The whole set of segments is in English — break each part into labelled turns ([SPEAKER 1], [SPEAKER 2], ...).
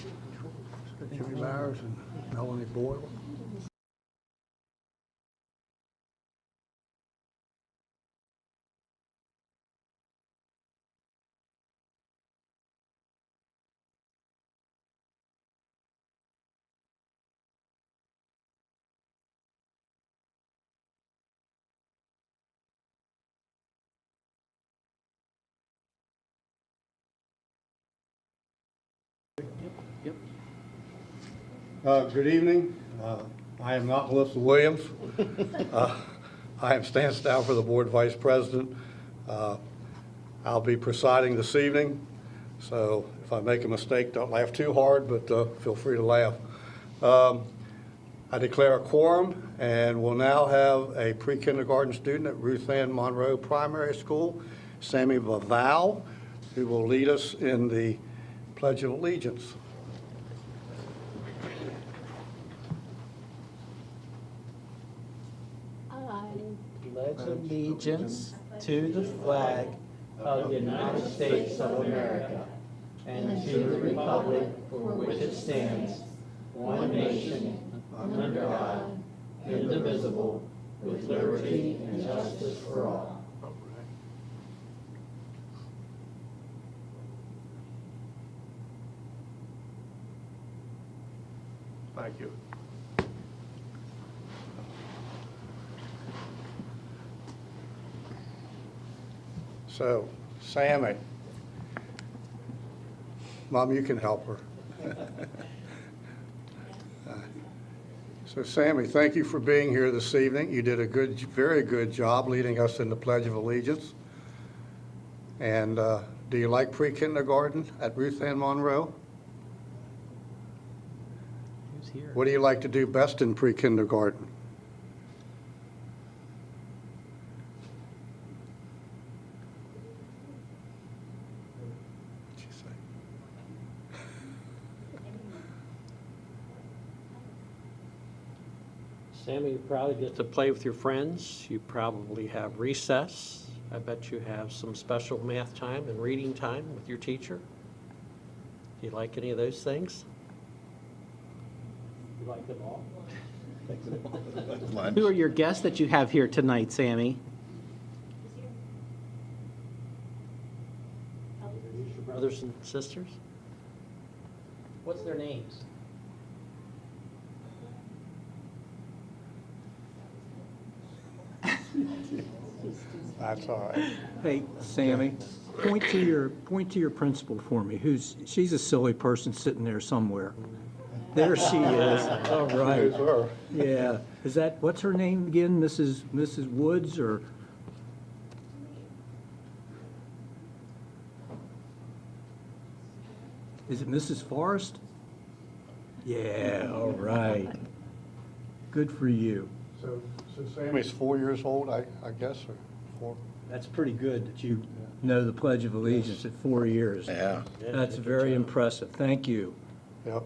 [SPEAKER 1] Jimmy Myers and Melanie Boyle. Good evening. I am not Melissa Williams. I am Stan Stauffer, the Board Vice President. I'll be presiding this evening, so if I make a mistake, don't laugh too hard, but feel free to laugh. I declare a quorum, and we'll now have a pre-kindergarten student at Ruth Ann Monroe Primary School, Sammy Vaval, who will lead us in the Pledge of Allegiance.
[SPEAKER 2] Pledge allegiance to the flag of the United States of America and to the republic for which it stands, one nation, under God, indivisible, with liberty and justice for all.
[SPEAKER 1] Thank you. So, Sammy. Mom, you can help her. So, Sammy, thank you for being here this evening. You did a very good job leading us in the Pledge of Allegiance. And do you like pre-kindergarten at Ruth Ann Monroe?
[SPEAKER 2] Who's here?
[SPEAKER 1] What do you like to do best in pre-kindergarten?
[SPEAKER 3] Sammy, you probably get to play with your friends. You probably have recess. I bet you have some special math time and reading time with your teacher. Do you like any of those things? You like them all?
[SPEAKER 2] Who are your guests that you have here tonight, Sammy?
[SPEAKER 3] Your brothers and sisters?
[SPEAKER 2] What's their names?
[SPEAKER 1] That's all right.
[SPEAKER 4] Hey, Sammy, point to your principal for me. She's a silly person sitting there somewhere. There she is. All right.
[SPEAKER 1] There's her.
[SPEAKER 4] Yeah. What's her name again? Mrs. Woods or? Is it Mrs. Forrest? Yeah, all right. Good for you.
[SPEAKER 1] So Sammy's 4 years old, I guess, or 4?
[SPEAKER 4] That's pretty good that you know the Pledge of Allegiance at 4 years.
[SPEAKER 1] Yeah.
[SPEAKER 4] That's very impressive. Thank you.
[SPEAKER 1] Yep.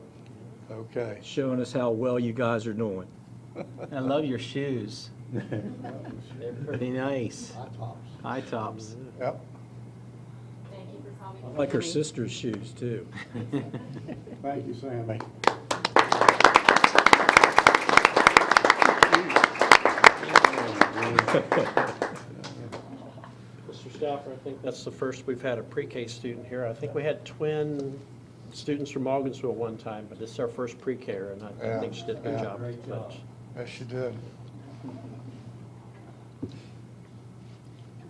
[SPEAKER 1] Okay.
[SPEAKER 4] Showing us how well you guys are doing.
[SPEAKER 2] I love your shoes. They're pretty nice. High tops.
[SPEAKER 1] Yep.
[SPEAKER 4] I like her sister's shoes, too.
[SPEAKER 1] Thank you, Sammy.
[SPEAKER 3] Mr. Stauffer, I think that's the first we've had a pre-K student here. I think we had twin students from Morgansville one time, but this is our first pre-K-er, and I think she did a good job.
[SPEAKER 4] Great job.
[SPEAKER 1] Yes, she did.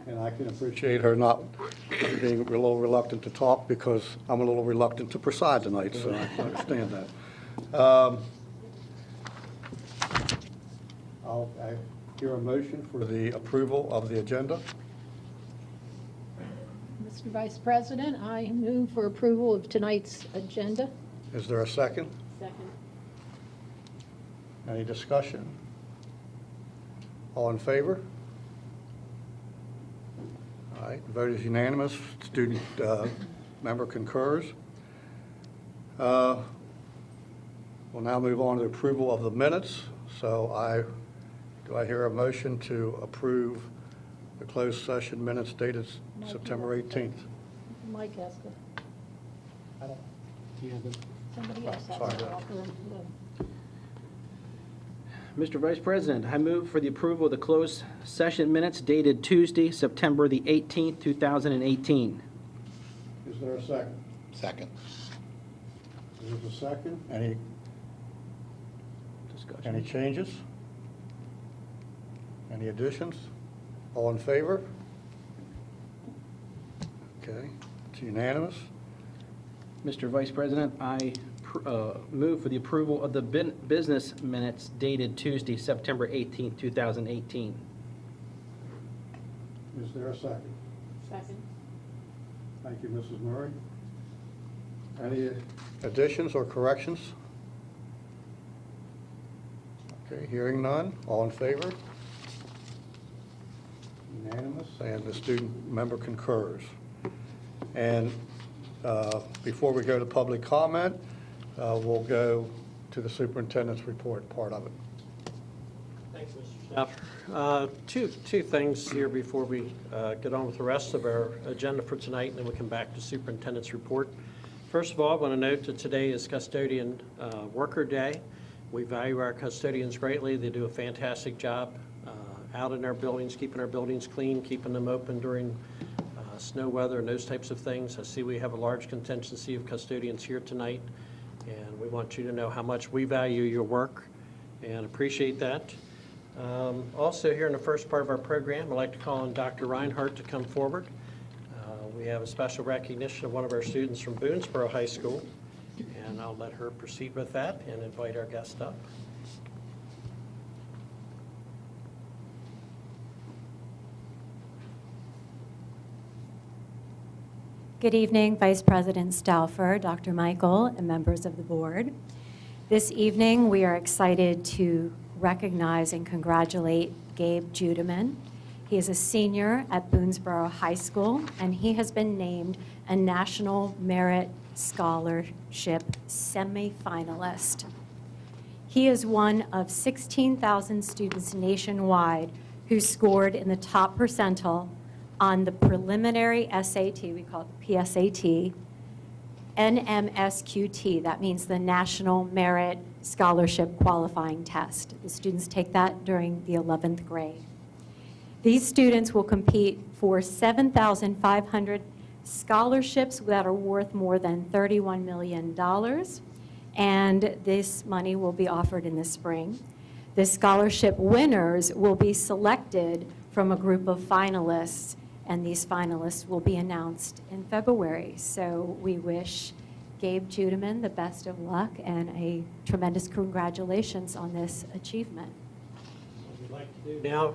[SPEAKER 1] And I can appreciate her not being a little reluctant to talk because I'm a little reluctant to preside tonight, so I understand that. I hear a motion for the approval of the agenda.
[SPEAKER 5] Mr. Vice President, I move for approval of tonight's agenda.
[SPEAKER 1] Is there a second?
[SPEAKER 5] Second.
[SPEAKER 1] Any discussion? All in favor? All right, the vote is unanimous. Student member concurs. We'll now move on to the approval of the minutes. So do I hear a motion to approve the closed session minutes dated September 18th?
[SPEAKER 5] Mike has to. Somebody else has
[SPEAKER 1] Sorry.
[SPEAKER 5] to offer the
[SPEAKER 6] Mr. Vice President, I move for the approval of the closed session minutes dated Tuesday, September the 18th, 2018.
[SPEAKER 1] Is there a second?
[SPEAKER 7] Second.
[SPEAKER 1] There's a second. Any
[SPEAKER 6] Discussion.
[SPEAKER 1] changes? Any additions? All in favor? Okay, it's unanimous.
[SPEAKER 6] Mr. Vice President, I move for the approval of the business minutes dated Tuesday, September 18th, 2018.
[SPEAKER 1] Is there a second?
[SPEAKER 5] second.
[SPEAKER 1] Thank you, Mrs. Murray. Any additions or corrections? Okay, hearing none. All in favor? Unanimous, and the student member concurs. And before we go to public comment, we'll go to the superintendent's report, part of it.
[SPEAKER 3] Thanks, Mr. Stauffer. Two things here before we get on with the rest of our agenda for tonight, and then we come back to superintendent's report. First of all, I want to note that today is Custodian Worker Day. We value our custodians greatly. They do a fantastic job out in our buildings, keeping our buildings clean, keeping them open during snow weather and those types of things. I see we have a large contingency of custodians here tonight, and we want you to know how much we value your work and appreciate that. Also, here in the first part of our program, I'd like to call on Dr. Reinhardt to come forward. We have a special recognition of one of our students from Boonesboro High School, and I'll let her proceed with that and invite our guest up.
[SPEAKER 8] Good evening, Vice President Stauffer, Dr. Michael, and members of the board. This evening, we are excited to recognize and congratulate Gabe Judeman. He is a senior at Boonesboro High School, and he has been named a National Merit Scholarship semifinalist. He is one of 16,000 students nationwide who scored in the top percentile on the preliminary SAT, we call it the PSAT, NMSQT, that means the National Merit Scholarship Qualifying Test. The students take that during the 11th grade. These students will compete for 7,500 scholarships that are worth more than $31 million, and this money will be offered in the spring. The scholarship winners will be selected from a group of finalists, and these finalists will be announced in February. So we wish Gabe Judeman the best of luck and a tremendous congratulations on this achievement.
[SPEAKER 3] What we'd like to do now,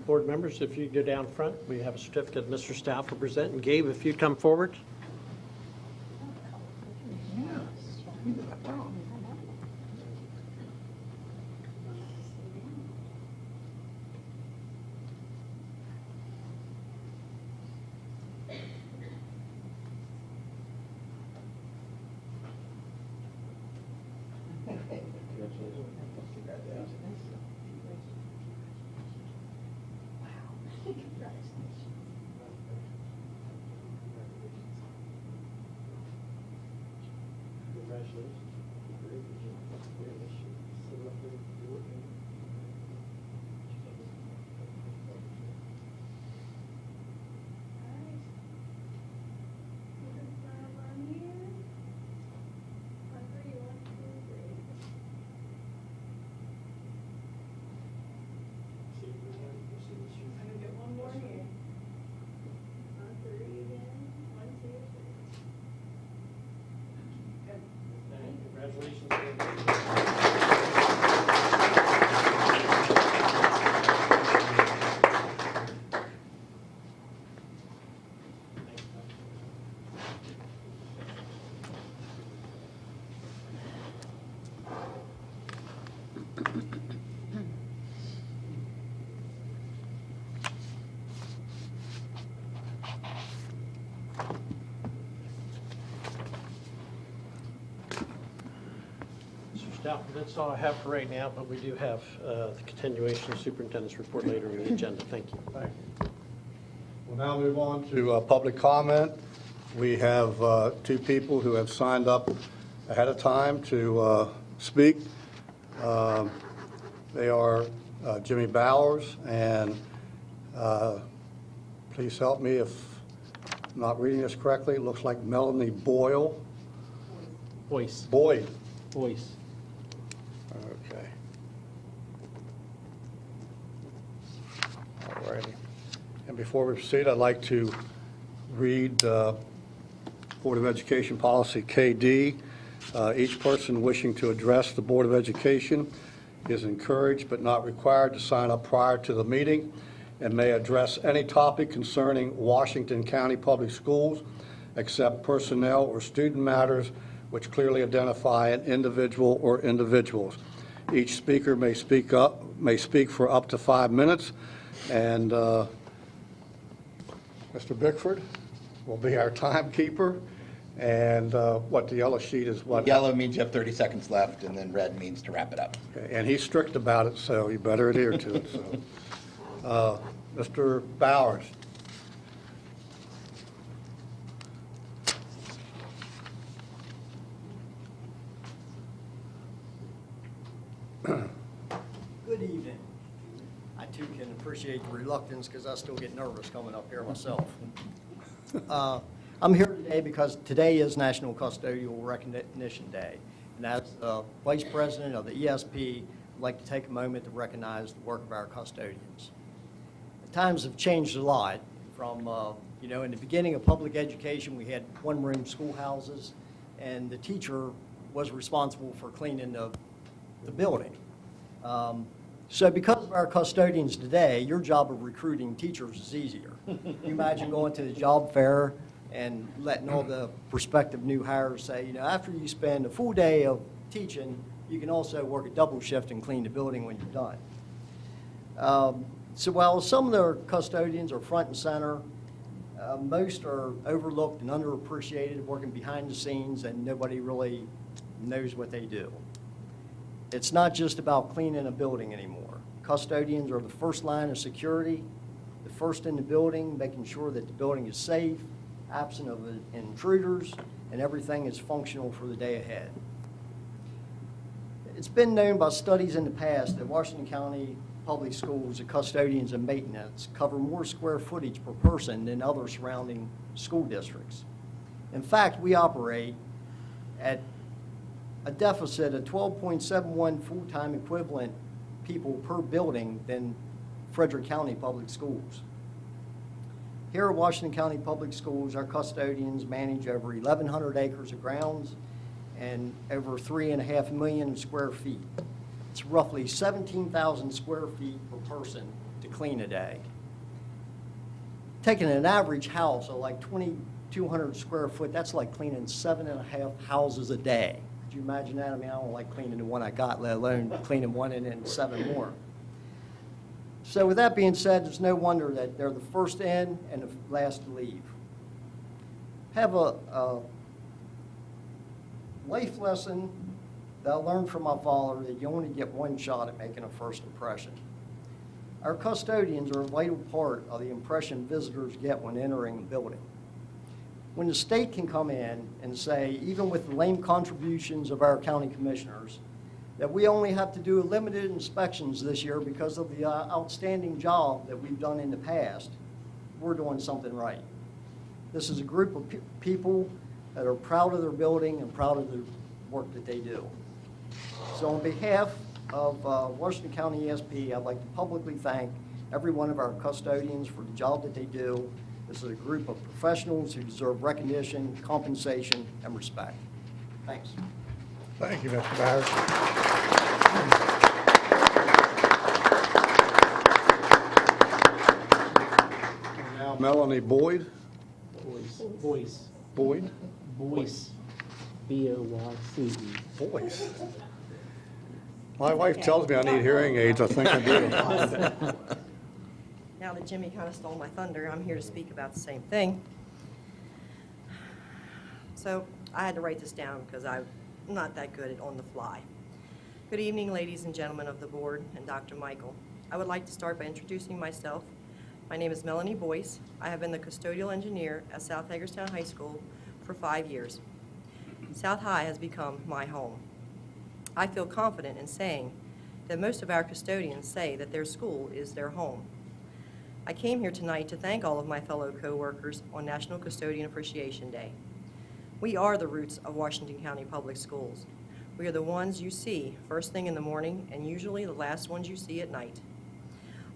[SPEAKER 3] board members, if you go down front, we have a certificate Mr. Stauffer present, and Gabe, if you'd come forward. That's all I have for right now, but we do have the continuation of superintendent's report later in the agenda. Thank you.
[SPEAKER 1] Thank you. We'll now move on to public comment. We have two people who have signed up ahead of time to speak. They are Jimmy Bowers and please help me if I'm not reading this correctly. It looks like Melanie Boyd.
[SPEAKER 6] Voice.
[SPEAKER 1] Boyd.
[SPEAKER 6] Voice.
[SPEAKER 1] Okay. All righty. And before we proceed, I'd like to read Board of Education Policy KD. Each person wishing to address the Board of Education is encouraged but not required to sign up prior to the meeting and may address any topic concerning Washington County Public Schools except personnel or student matters which clearly identify an individual or individuals. Each speaker may speak for up to 5 minutes, and Mr. Bickford will be our timekeeper. And what the yellow sheet is what?
[SPEAKER 7] Yellow means you have 30 seconds left, and then red means to wrap it up.
[SPEAKER 1] Okay, and he's strict about it, so you better adhere to it. So, Mr. Bowers.
[SPEAKER 9] Good evening. I too can appreciate the reluctance because I still get nervous coming up here myself. I'm here today because today is National Custodial Recognition Day. And as Vice President of the ESP, I'd like to take a moment to recognize the work of our custodians. Times have changed a lot from, in the beginning of public education, we had one-room schoolhouses, and the teacher was responsible for cleaning the building. So because of our custodians today, your job of recruiting teachers is easier. You imagine going to the job fair and letting all the prospective new hires say, after you spend a full day of teaching, you can also work a double shift and clean the building when you're done. So while some of their custodians are front and center, most are overlooked and underappreciated, working behind the scenes, and nobody really knows what they do. It's not just about cleaning a building anymore. Custodians are the first line of security, the first in the building, making sure that the building is safe, absent of intruders, and everything is functional for the day ahead. It's been known by studies in the past that Washington County Public Schools, the custodians and maintenance, cover more square footage per person than other surrounding school districts. In fact, we operate at a deficit of 12.71 full-time equivalent people per building than Frederick County Public Schools. Here at Washington County Public Schools, our custodians manage over 1,100 acres of grounds and over 3.5 million square feet. It's roughly 17,000 square feet per person to clean a day. Taking an average house of like 2,200 square foot, that's like cleaning 7.5 houses a day. Could you imagine that? I mean, I don't like cleaning the one I got, let alone cleaning one and then 7 more. So with that being said, it's no wonder that they're the first in and the last to leave. Have a life lesson that I learned from my father, that you only get one shot at making a first impression. Our custodians are a vital part of the impression visitors get when entering a building. When the state can come in and say, even with the lame contributions of our county commissioners, that we only have to do limited inspections this year because of the outstanding job that we've done in the past, we're doing something right. This is a group of people that are proud of their building and proud of the work that they do. So on behalf of Washington County ESP, I'd like to publicly thank every one of our custodians for the job that they do. This is a group of professionals who deserve recognition, compensation, and respect. Thanks.
[SPEAKER 1] Thank you, Mr. Bowers. And now Melanie Boyd.
[SPEAKER 2] Voice. Voice.
[SPEAKER 1] Boyd?
[SPEAKER 2] Voice. B-O-Y-C-E.
[SPEAKER 1] Voice. My wife tells me I need hearing aids. I think I do.
[SPEAKER 10] Now that Jimmy kind of stole my thunder, I'm here to speak about the same thing. So I had to write this down because I'm not that good at on the fly. Good evening, ladies and gentlemen of the board and Dr. Michael. I would like to start by introducing myself. My name is Melanie Boyce. I have been the custodial engineer at South Hagerstown High School for 5 years. South High has become my home. I feel confident in saying that most of our custodians say that their school is their home. I came here tonight to thank all of my fellow co-workers on National Custodian Appreciation Day. We are the roots of Washington County Public Schools. We are the ones you see first thing in the morning and usually the last ones you see at night.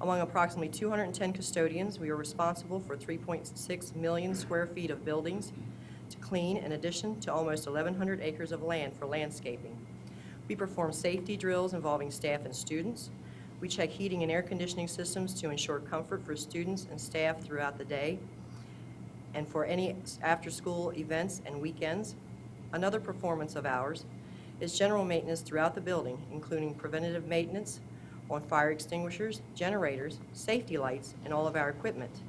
[SPEAKER 10] Among approximately 210 custodians, we are responsible for 3.6 million square feet of buildings to clean, in addition to almost 1,100 acres of land for landscaping. We perform safety drills involving staff and students. We check heating and air conditioning systems to ensure comfort for students and staff throughout the day and for any after-school events and weekends. Another performance of ours is general maintenance throughout the building, including preventative maintenance on fire extinguishers, generators, safety lights, and all of our equipment.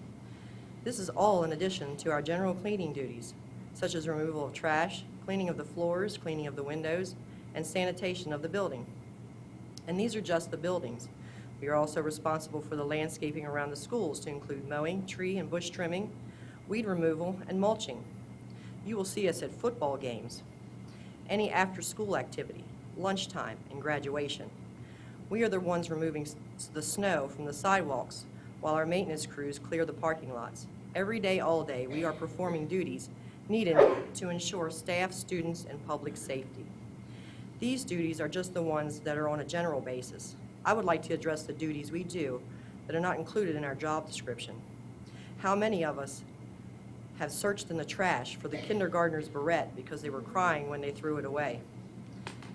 [SPEAKER 10] This is all in addition to our general cleaning duties, such as removal of trash, cleaning of the floors, cleaning of the windows, and sanitation of the building. And these are just the buildings. We are also responsible for the landscaping around the schools to include mowing, tree and bush trimming, weed removal, and mulching. You will see us at football games, any after-school activity, lunchtime, and graduation. We are the ones removing the snow from the sidewalks while our maintenance crews clear the parking lots. Every day, all day, we are performing duties needed to ensure staff, students, and public safety. These duties are just the ones that are on a general basis. I would like to address the duties we do that are not included in our job description. How many of us have searched in the trash for the kindergartner's barrette because they were crying when they threw it away?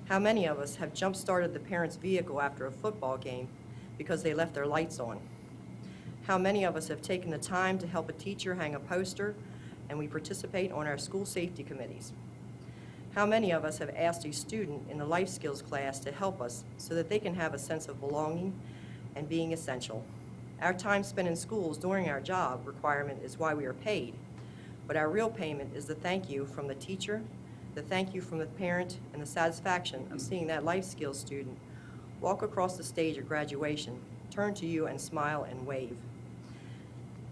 [SPEAKER 10] How many of us have jump-started the parent's vehicle after a football game because they left their lights on? How many of us have taken the time to help a teacher hang a poster and we participate on our school safety committees? How many of us have asked a student in the life skills class to help us so that they can have a sense of belonging and being essential? Our time spent in schools during our job requirement is why we are paid, but our real payment is the thank you from the teacher, the thank you from the parent, and the satisfaction of seeing that life skills student walk across the stage at graduation, turn to you and smile and wave.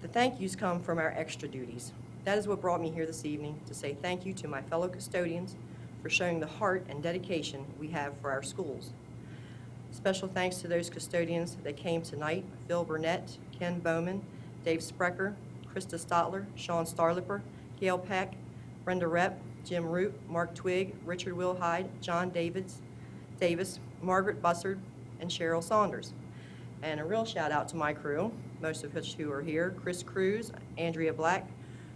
[SPEAKER 10] The thank yous come from our extra duties. That is what brought me here this evening, to say thank you to my fellow custodians for showing the heart and dedication we have for our schools. Special thanks to those custodians that came tonight: Phil Burnett, Ken Bowman, Dave Sprecher, Krista Stotler, Sean Starlipper, Gail Peck, Brenda Repp, Jim Root, Mark Twigg, Richard Wilhide, John Davis, Margaret Bussard, and Cheryl Saunders. And a real shout out to my crew, most of which who are here: Chris Cruz, Andrea Black,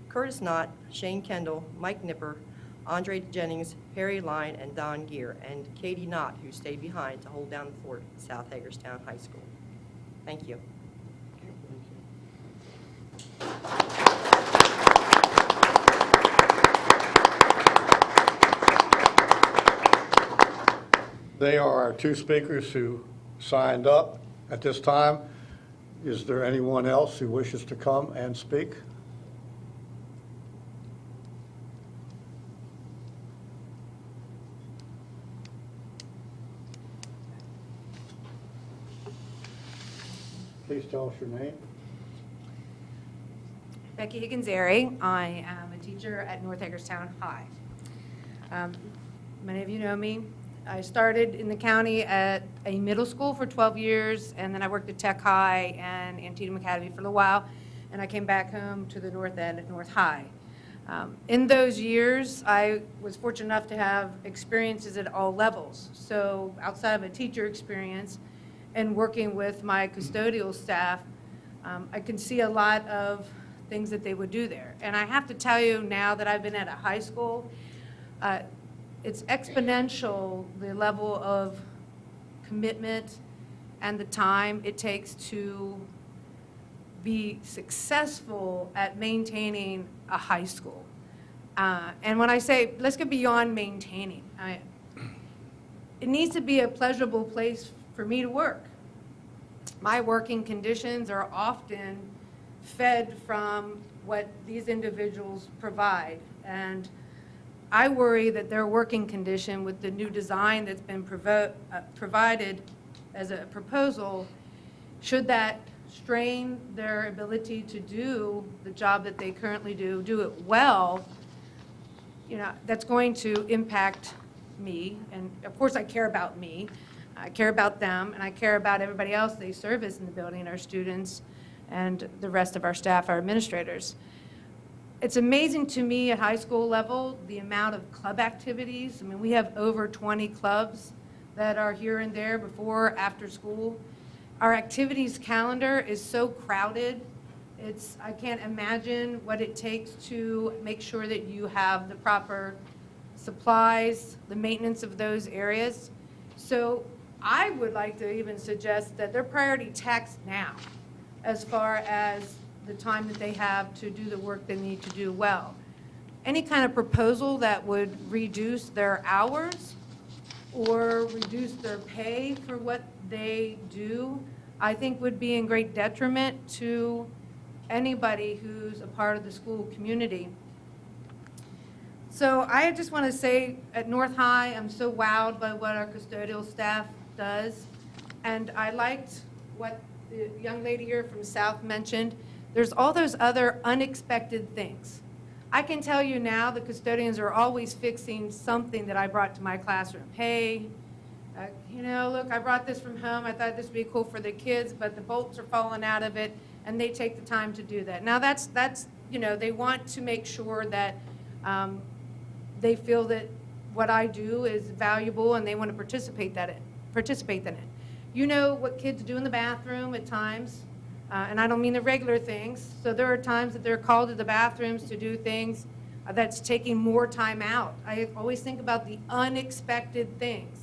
[SPEAKER 10] Curtis Knott, Shane Kendall, Mike Nipper, Andre Jennings, Perry Line, and Don Gear, and Katie Knott, who stayed behind to hold down the fort at South Hagerstown High School. Thank you.
[SPEAKER 1] They are our two speakers who signed up at this time. Is there anyone else who wishes to come and speak? Please tell us your name.
[SPEAKER 11] Becky Higgins-Airy. I am a teacher at North Hagerstown High. Many of you know me. I started in the county at a middle school for 12 years, and then I worked at Tech High and Antietam Academy for a little while, and I came back home to the North End at North High. In those years, I was fortunate enough to have experiences at all levels. So outside of a teacher experience and working with my custodial staff, I can see a lot of things that they would do there. And I have to tell you, now that I've been at a high school, it's exponential, the level of commitment and the time it takes to be successful at maintaining a high school. And when I say, let's get beyond maintaining, it needs to be a pleasurable place for me to work. My working conditions are often fed from what these individuals provide. And I worry that their working condition with the new design that's been provided as a proposal, should that strain their ability to do the job that they currently do it well, that's going to impact me. And of course, I care about me. I care about them, and I care about everybody else they service in the building, our students and the rest of our staff, our administrators. It's amazing to me at high school level, the amount of club activities. I mean, we have over 20 clubs that are here and there before, after school. Our activities calendar is so crowded. I can't imagine what it takes to make sure that you have the proper supplies, the maintenance of those areas. So I would like to even suggest that they're priority taxed now, as far as the time that they have to do the work they need to do well. Any kind of proposal that would reduce their hours or reduce their pay for what they do, I think would be in great detriment to anybody who's a part of the school community. So I just want to say at North High, I'm so wowed by what our custodial staff does. And I liked what the young lady here from South mentioned. There's all those other unexpected things. I can tell you now the custodians are always fixing something that I brought to my classroom. Hey, look, I brought this from home. I thought this would be cool for the kids, but the bolts are falling out of it, and they take the time to do that. Now that's they want to make sure that they feel that what I do is valuable and they want to participate in it. You know what kids do in the bathroom at times, and I don't mean the regular things. So there are times that they're called to the bathrooms to do things that's taking more time out. I always think about the unexpected things.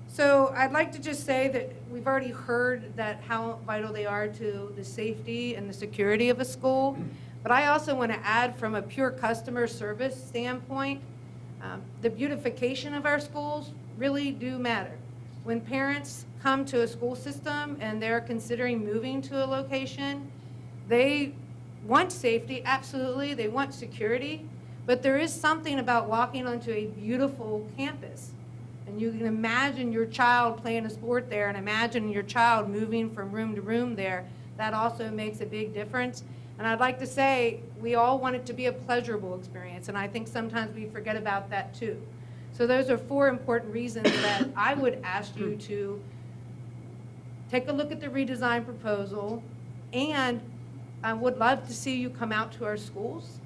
[SPEAKER 11] So I'd like to just say that we've already heard that how vital they are to the safety and the security of a school. But I also want to add from a pure customer service standpoint, the beautification of our schools really do matter. When parents come to a school system and they're considering moving to a location, they want safety, absolutely, they want security, but there is something about walking onto a beautiful campus. And you can imagine your child playing a sport there and imagine your child moving from room to room there. That also makes a big difference. And I'd like to say we all want it to be a pleasurable experience, and I think sometimes we forget about that too. So those are 4 important reasons that I would ask you to take a look at the redesign proposal, and I would love to see you come out to our schools,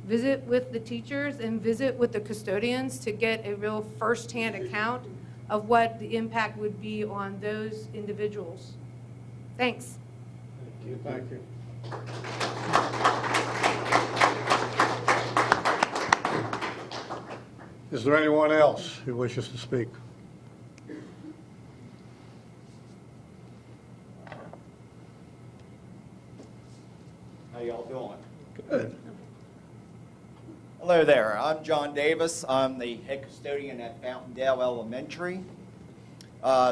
[SPEAKER 11] visit with the teachers and visit with the custodians to get a real firsthand account of what the impact would be on those individuals. Thanks.
[SPEAKER 1] Thank you. Is there anyone else who wishes to speak?
[SPEAKER 12] How y'all doing?
[SPEAKER 1] Good.
[SPEAKER 12] Hello there, I'm John Davis. I'm the head custodian at Fountaindale Elementary.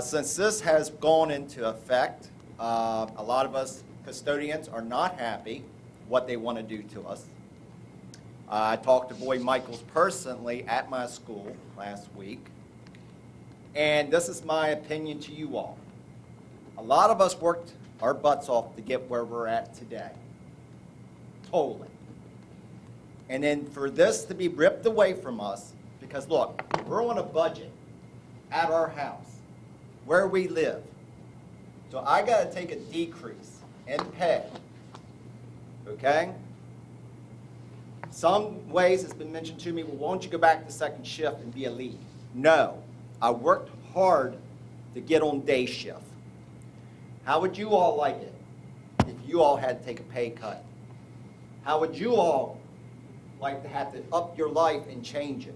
[SPEAKER 12] Since this has gone into effect, a lot of us custodians are not happy what they want to do to us. I talked to Boy Michaels personally at my school last week, and this is my opinion to you all. A lot of us worked our butts off to get where we're at today. Totally. And then for this to be ripped away from us, because look, we're on a budget at our house, where we live. So I got to take a decrease in pay, okay? Some ways it's been mentioned to me, well, why don't you go back to second shift and be a lead? No, I worked hard to get on day shift. How would you all like it if you all had to take a pay cut? How would you all like to have to up your life and change it?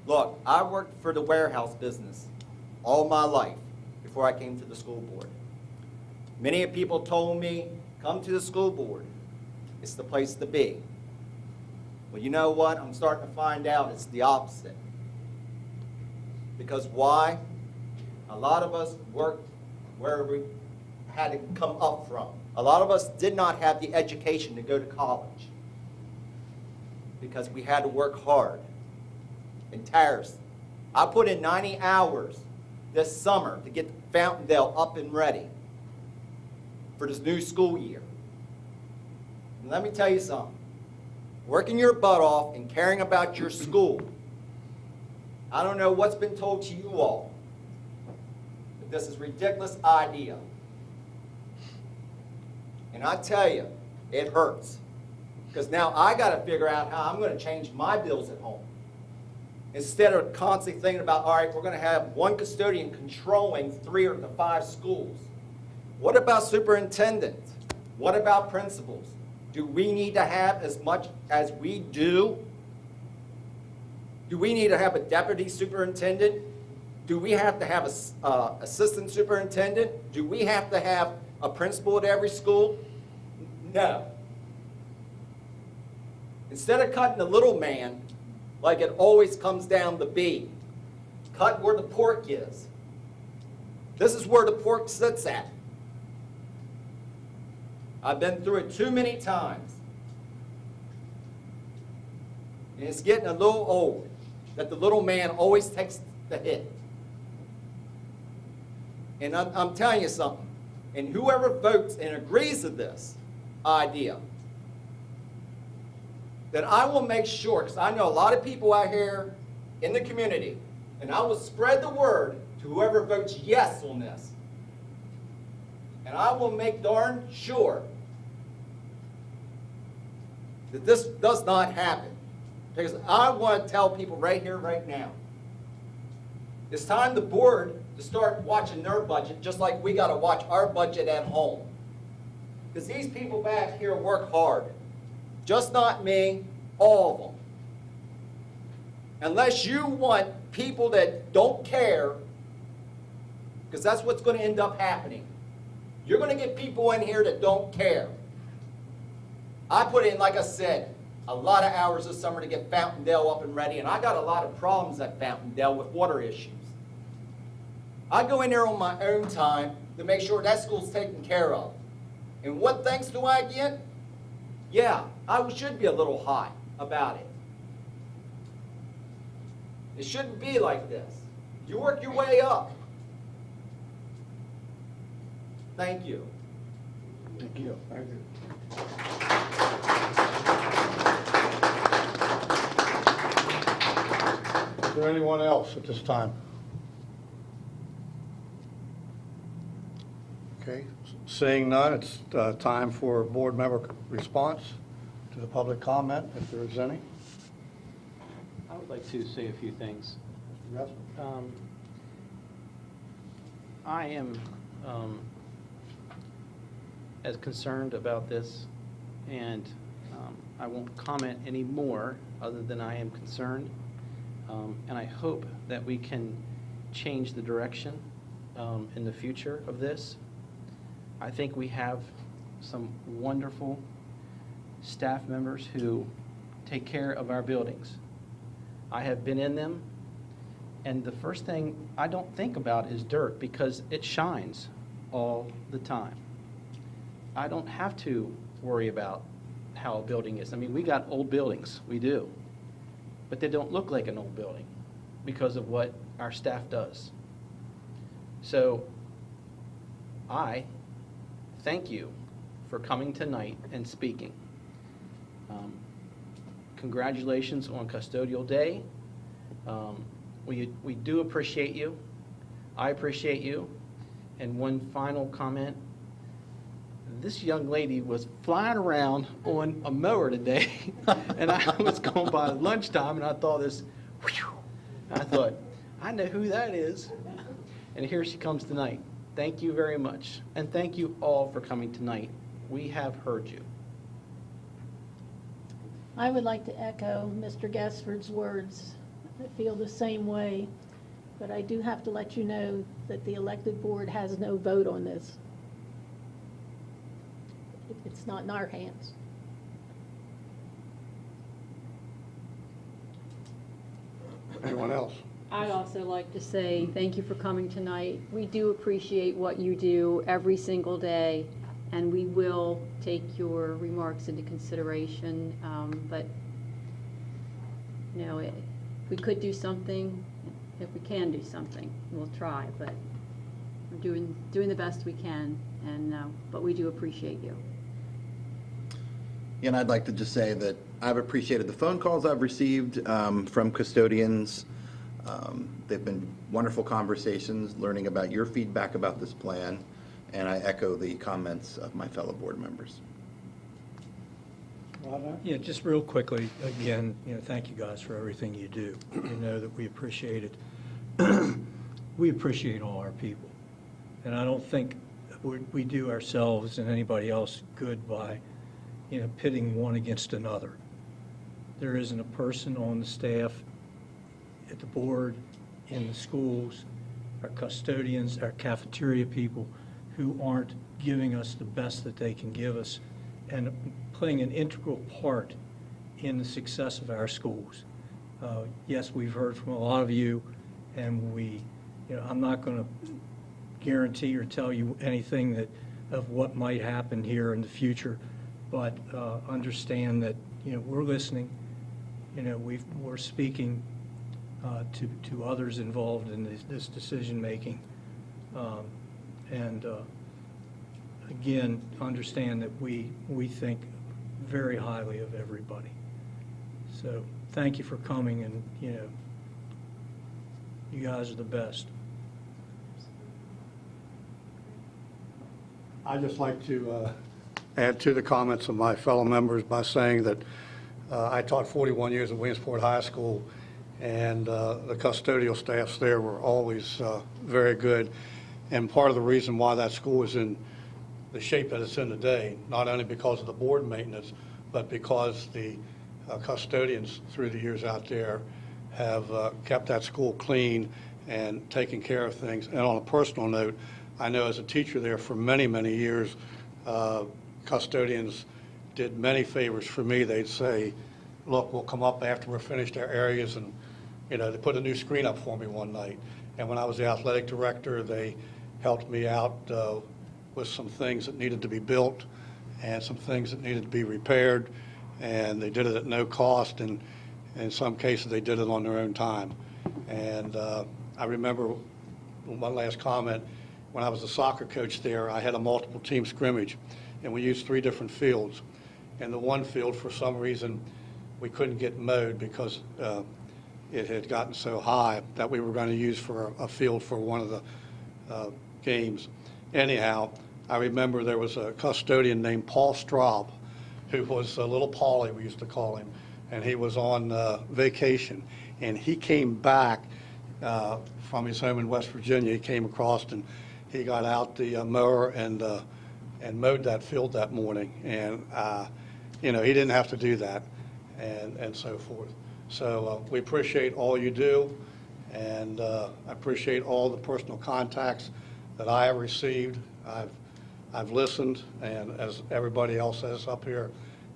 [SPEAKER 12] Look, I worked for the warehouse business all my life before I came to the school board. Many people told me, come to the school board. It's the place to be. Well, you know what? I'm starting to find out it's the opposite. Because why? A lot of us worked where we had to come up from. A lot of us did not have the education to go to college because we had to work hard and tirelessly. I put in 90 hours this summer to get Fountaindale up and ready for this new school year. And let me tell you something. working your butt off and caring about your school. I don't know what's been told to you all, but this is a ridiculous idea. And I tell you, it hurts. Because now I got to figure out how I'm going to change my bills at home. Instead of constantly thinking about, all right, we're going to have one custodian controlling 3 or 5 schools. What about superintendents? What about principals? Do we need to have as much as we do? Do we need to have a deputy superintendent? Do we have to have an assistant superintendent? Do we have to have a principal at every school? No. Instead of cutting the little man, like it always comes down to be, cut where the pork is. This is where the pork sits at. I've been through it too many times. And it's getting a little old that the little man always takes the hit. And I'm telling you something, and whoever votes and agrees to this idea, that I will make sure, because I know a lot of people out here in the community, and I will spread the word to whoever votes yes on this. And I will make darn sure that this does not happen. Because I want to tell people right here, right now, it's time the board to start watching their budget just like we got to watch our budget at home. Because these people back here work hard. Just not me, all of them. Unless you want people that don't care, because that's what's going to end up happening. You're going to get people in here that don't care. I put in, like I said, a lot of hours this summer to get Fountaindale up and ready, and I got a lot of problems at Fountaindale with water issues. I go in there on my own time to make sure that school's taken care of. And what thanks do I get? Yeah, I should be a little hot about it. It shouldn't be like this. You work your way up. Thank you.
[SPEAKER 1] Thank you. Thank you. Is there anyone else at this time? Okay, seeing none, it's time for board member response to the public comment, if there is any.
[SPEAKER 2] I would like to say a few things.
[SPEAKER 1] Yes.
[SPEAKER 2] I am as concerned about this, and I won't comment any more other than I am concerned. And I hope that we can change the direction in the future of this. I think we have some wonderful staff members who take care of our buildings. I have been in them, and the first thing I don't think about is dirt because it shines all the time. I don't have to worry about how a building is. I mean, we got old buildings, we do, but they don't look like an old building because of what our staff does. So I thank you for coming tonight and speaking. Congratulations on Custodial Day. We do appreciate you. I appreciate you. And one final comment. This young lady was flying around on a mower today, and I was going by lunchtime, and I thought I thought, I know who that is. And here she comes tonight. Thank you very much. And thank you all for coming tonight. We have heard you.
[SPEAKER 5] I would like to echo Mr. Gaspard's words. I feel the same way, but I do have to let you know that the elected board has no vote on this. It's not in our hands.
[SPEAKER 1] Anyone else?
[SPEAKER 13] I'd also like to say thank you for coming tonight. We do appreciate what you do every single day, and we will take your remarks into consideration. But, you know, if we could do something, if we can do something, we'll try. But we're doing the best we can, and but we do appreciate you.
[SPEAKER 7] And I'd like to just say that I've appreciated the phone calls I've received from custodians. They've been wonderful conversations, learning about your feedback about this plan, and I echo the comments of my fellow board members.
[SPEAKER 4] Yeah, just real quickly, again, thank you guys for everything you do. You know that we appreciate it. We appreciate all our people. And I don't think we do ourselves and anybody else good by, pitting one against another. There isn't a person on the staff, at the board, in the schools, our custodians, our cafeteria people, who aren't giving us the best that they can give us and playing an integral part in the success of our schools. Yes, we've heard from a lot of you, and I'm not going to guarantee or tell you anything of what might happen here in the future, but understand that, we're listening. We're speaking to others involved in this decision-making. And again, understand that we think very highly of everybody. So thank you for coming, and, you guys are the best.
[SPEAKER 1] I'd just like to add to the comments of my fellow members by saying that I taught 41 years at Williamsport High School, and the custodial staffs there were always very good. And part of the reason why that school is in the shape that it's in today, not only because of the board maintenance, but because the custodians through the years out there have kept that school clean and taken care of things. And on a personal note, I know as a teacher there for many, many years, custodians did many favors for me. They'd say, look, we'll come up after we're finished our areas, and, they put a new screen up for me one night. And when I was the athletic director, they helped me out with some things that needed to be built and some things that needed to be repaired, and they did it at no cost, and in some cases they did it on their own time. And I remember one last comment. When I was a soccer coach there, I had a multiple team scrimmage, and we used 3 different fields. And the one field, for some reason, we couldn't get mowed because it had gotten so high that we were going to use for a field for one of the games. Anyhow, I remember there was a custodian named Paul Straub, who was a little Paulie, we used to call him, and he was on vacation. And he came back from his home in West Virginia. He came across and he got out the mower and mowed that field that morning. And, he didn't have to do that, and so forth. So we appreciate all you do, and I appreciate all the personal contacts that I have received. I've listened, and as everybody else says up here,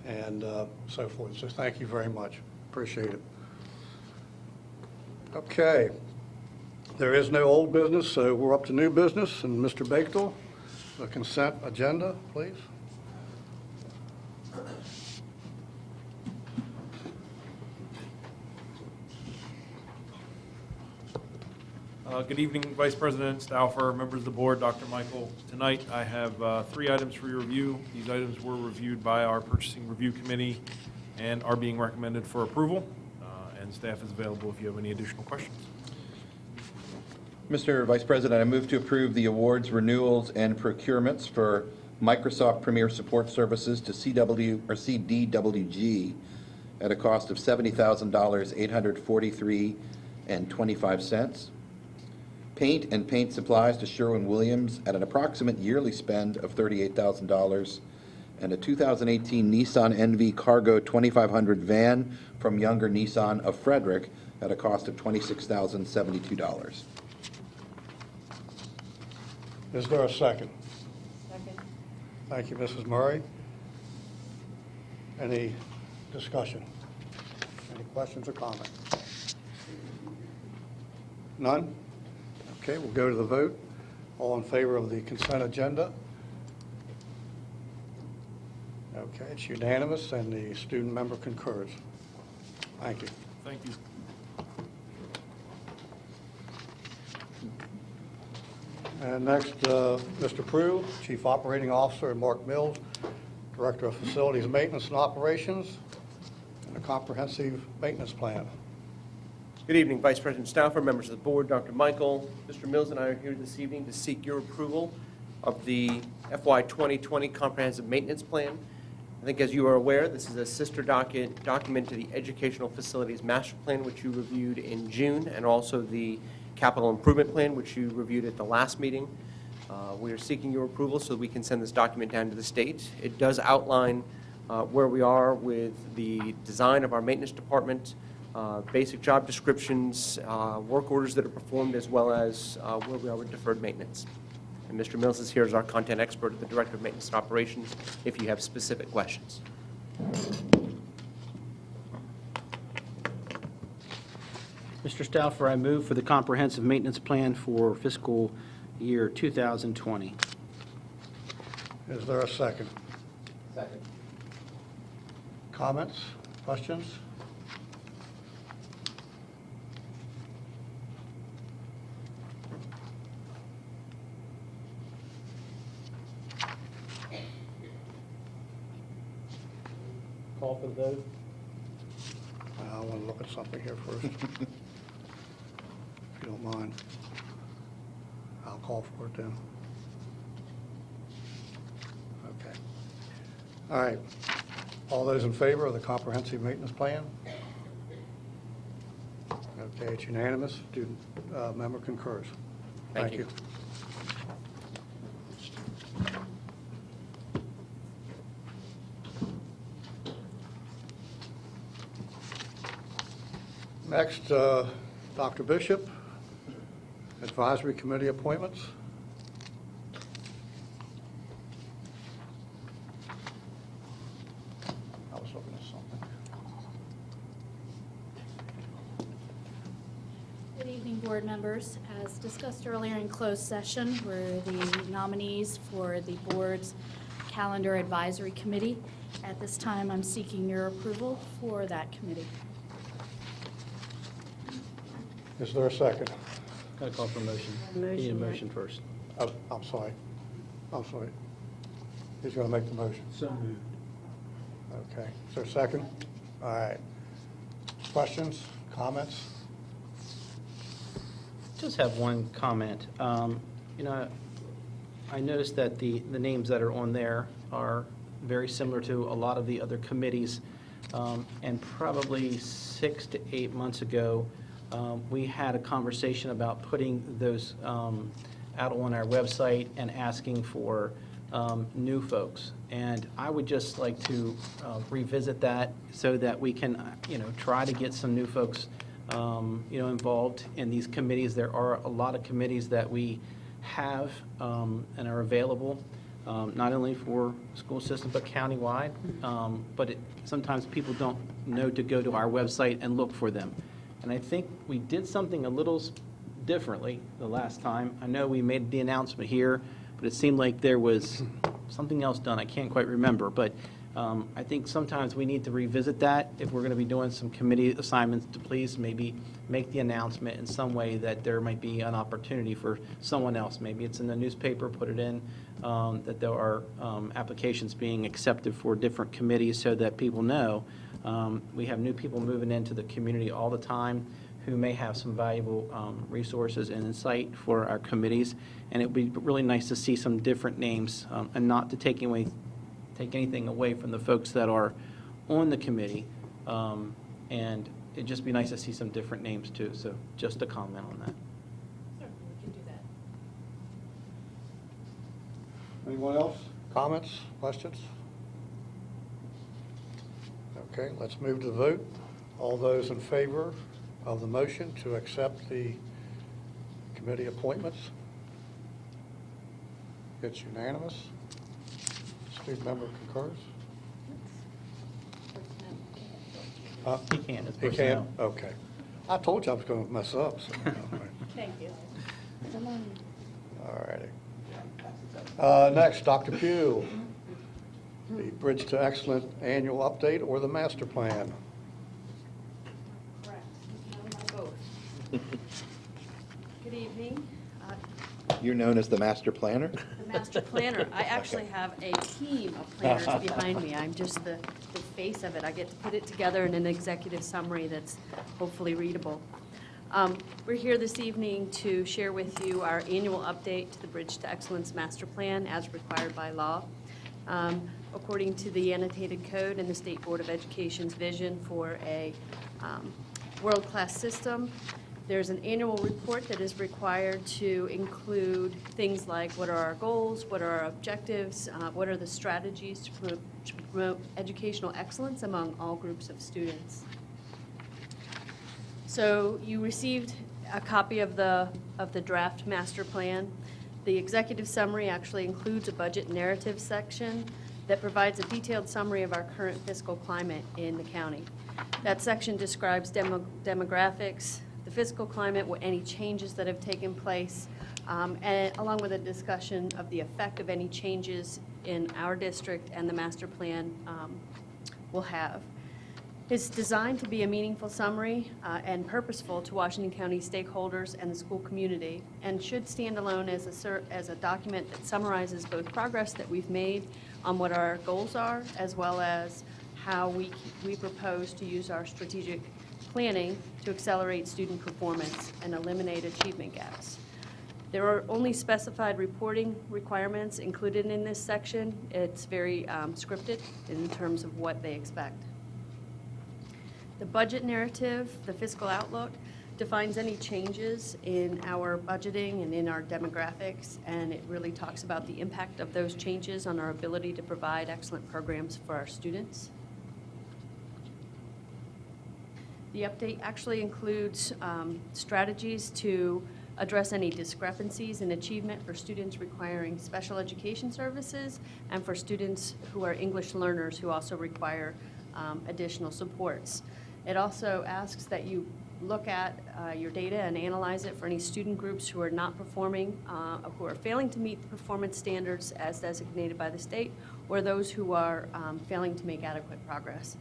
[SPEAKER 1] and so forth. So thank you very much. Appreciate it. Okay. There is no old business, so we're up to new business. And Mr. Bakewell, the consent agenda, please.
[SPEAKER 14] Good evening, Vice President Stauffer, members of the board, Dr. Michael. Tonight, I have 3 items for your review. These items were reviewed by our Purchasing Review Committee and are being recommended for approval. And staff is available if you have any additional questions.
[SPEAKER 7] Mr. Vice President, I move to approve the awards, renewals, and procurements for Microsoft Premier Support Services to CDWG at a cost of $70,843.25. Paint and paint supplies to Sherwin-Williams at an approximate yearly spend of $38,000. And a 2018 Nissan NV Cargo 2500 van from Younger Nissan of Frederick at a cost of $26,072.
[SPEAKER 1] Is there a second?
[SPEAKER 13] Second.
[SPEAKER 1] Thank you, Mrs. Murray. Any discussion? Any questions or comments? None? Okay, we'll go to the vote. All in favor of the consent agenda? Okay, it's unanimous, and the student member concurs. Thank you.
[SPEAKER 14] Thank you.
[SPEAKER 1] And next, Mr. Prue, Chief Operating Officer, and Mark Mills, Director of Facilities Maintenance and Operations. comprehensive maintenance plan.
[SPEAKER 15] Good evening, Vice President Stauffer, members of the board, Dr. Michael. Mr. Mills and I are here this evening to seek your approval of the FY 2020 Comprehensive Maintenance Plan. I think as you are aware, this is a sister document to the Educational Facilities Master Plan, which you reviewed in June, and also the Capital Improvement Plan, which you reviewed at the last meeting. We are seeking your approval so that we can send this document down to the state. It does outline where we are with the design of our maintenance department, basic job descriptions, work orders that are performed, as well as where we are with deferred maintenance. And Mr. Mills is here as our content expert, the Director of Maintenance and Operations, if you have specific questions.
[SPEAKER 6] Mr. Stauffer, I move for the comprehensive maintenance plan for fiscal year 2020.
[SPEAKER 1] Is there a second?
[SPEAKER 9] Second.
[SPEAKER 1] Comments, questions?
[SPEAKER 2] Call for the vote.
[SPEAKER 1] I want to look at something here first. If you don't mind. I'll call for it then. Okay. All right. All those in favor of the comprehensive maintenance plan? Okay, it's unanimous. Student member concurs.
[SPEAKER 15] Thank you.
[SPEAKER 1] Next, Dr. Bishop, Advisory Committee appointments. I was looking at something.
[SPEAKER 16] Good evening, board members. As discussed earlier in closed session, we're the nominees for the board's calendar advisory committee. At this time, I'm seeking your approval for that committee.
[SPEAKER 1] Is there a second?
[SPEAKER 6] Got to call for a motion.
[SPEAKER 13] Motion,
[SPEAKER 6] Need a
[SPEAKER 13] right.
[SPEAKER 6] motion first.
[SPEAKER 1] Oh, I'm sorry. Who's going to make the motion?
[SPEAKER 4] So moved.
[SPEAKER 1] Okay. Is there a second? All right. Questions, comments?
[SPEAKER 6] Just have one comment. You know, I noticed that the names that are on there are very similar to a lot of the other committees. And probably 6 to 8 months ago, we had a conversation about putting those out on our website and asking for new folks. And I would just like to revisit that so that we can, try to get some new folks, involved in these committees. There are a lot of committees that we have and are available, not only for school system, but countywide. But sometimes people don't know to go to our website and look for them. And I think we did something a little differently the last time. I know we made the announcement here, but it seemed like there was something else done. I can't quite remember, but I think sometimes we need to revisit that if we're going to be doing some committee assignments, to please maybe make the announcement in some way that there might be an opportunity for someone else. Maybe it's in the newspaper, put it in, that there are applications being accepted for different committees so that people know. We have new people moving into the community all the time who may have some valuable resources and insight for our committees. And it would be really nice to see some different names and not to take anything away from the folks that are on the committee. And it'd just be nice to see some different names too. So just a comment on that.
[SPEAKER 16] Certainly, we can do that.
[SPEAKER 1] Anyone else? Comments, questions? Okay, let's move to the vote. All those in favor of the motion to accept the committee appointments? It's unanimous. Student member concurs?
[SPEAKER 6] He can, it's
[SPEAKER 1] He can?
[SPEAKER 6] personnel.
[SPEAKER 1] Okay. I told you I was going to mess up. So,
[SPEAKER 16] Thank you.
[SPEAKER 1] all righty. Next, Dr. Pugh, the Bridge to Excellent Annual Update or the Master Plan.
[SPEAKER 10] Correct. Both. Good evening.
[SPEAKER 7] You're known as the master planner?
[SPEAKER 10] The master planner. I actually have a team of planners behind me. I'm just the
[SPEAKER 17] face of it. I get to put it together in an executive summary that's hopefully readable. We're here this evening to share with you our annual update to the Bridge to Excellence Master Plan as required by law. According to the annotated code and the State Board of Education's vision for a world-class system, there's an annual report that is required to include things like what are our goals, what are our objectives, what are the strategies to promote educational excellence among all groups of students. So you received a copy of the draft master plan. The executive summary actually includes a budget narrative section that provides a detailed summary of our current fiscal climate in the county. That section describes demographics, the fiscal climate, any changes that have taken place, and along with a discussion of the effect of any changes in our district and the master plan will have. It's designed to be a meaningful summary and purposeful to Washington County stakeholders and the school community, and should stand alone as a document that summarizes both progress that we've made on what our goals are, as well as how we propose to use our strategic planning to accelerate student performance and eliminate achievement gaps. There are only specified reporting requirements included in this section. It's very scripted in terms of what they expect. The budget narrative, the fiscal outlook, defines any changes in our budgeting and in our demographics, and it really talks about the impact of those changes on our ability to provide excellent programs for our students. The update actually includes strategies to address any discrepancies in achievement for students requiring special education services and for students who are English learners who also require additional supports. It also asks that you look at your data and analyze it for any student groups who are not performing, who are failing to meet the performance standards as designated by the state, or those who are failing to make adequate progress.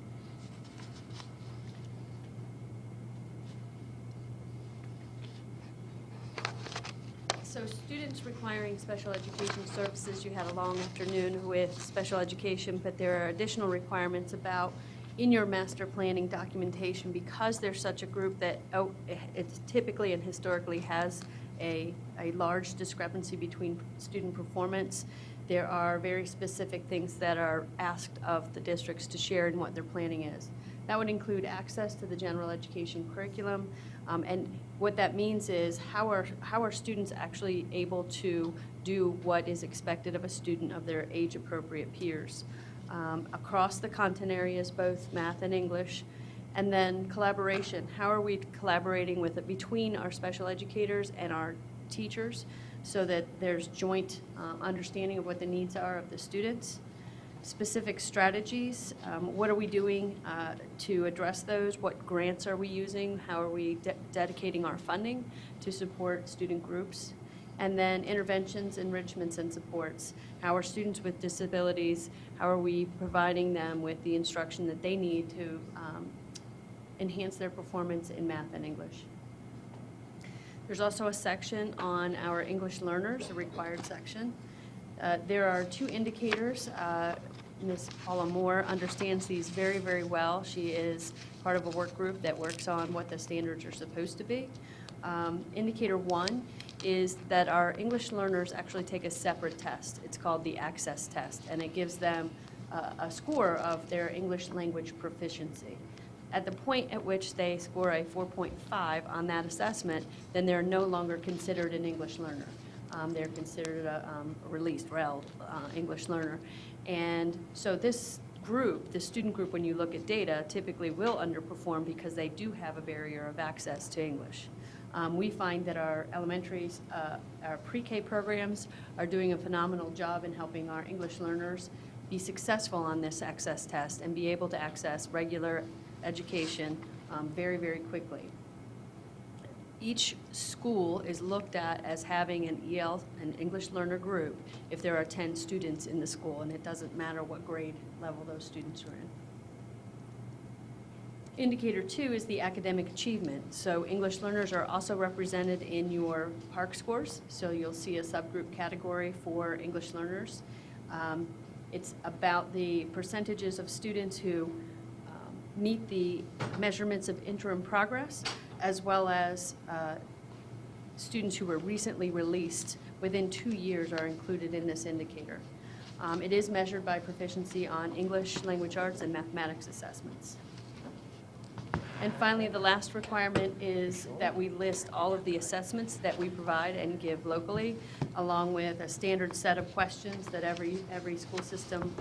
[SPEAKER 17] So students requiring special education services, you had a long afternoon with special education, but there are additional requirements about in your master planning documentation, because there's such a group that it typically and historically has a large discrepancy between student performance. There are very specific things that are asked of the districts to share in what their planning is. That would include access to the general education curriculum, and what that means is how are students actually able to do what is expected of a student of their age-appropriate peers across the content areas, both math and English, and then collaboration. How are we collaborating between our special educators and our teachers so that there's joint understanding of what the needs are of the students? Specific strategies, what are we doing to address those? What grants are we using? How are we dedicating our funding to support student groups? And then interventions, enrichments, and supports. How are students with disabilities, how are we providing them with the instruction that they need to enhance their performance in math and English? There's also a section on our English learners, a required section. There are 2 indicators. Ms. Paula Moore understands these very, very well. She is part of a work group that works on what the standards are supposed to be. Indicator 1 is that our English learners actually take a separate test. It's called the Access Test, and it gives them a score of their English language proficiency. At the point at which they score a 4.5 on that assessment, then they're no longer considered an English learner. They're considered a released REL English learner. And so this group, the student group, when you look at data, typically will underperform because they do have a barrier of access to English. We find that our elementaries, our pre-K programs are doing a phenomenal job in helping our English learners be successful on this access test and be able to access regular education very, very quickly. Each school is looked at as having an EL, an English learner group, if there are 10 students in the school, and it doesn't matter what grade level those students are in. Indicator 2 is the academic achievement. So English learners are also represented in your PARCC scores. So you'll see a subgroup category for English learners. It's about the percentages of students who meet the measurements of interim progress, as well as students who were recently released within 2 years are included in this indicator. It is measured by proficiency on English, language arts, and mathematics assessments. And finally, the last requirement is that we list all of the assessments that we provide and give locally, along with a standard set of questions that every school system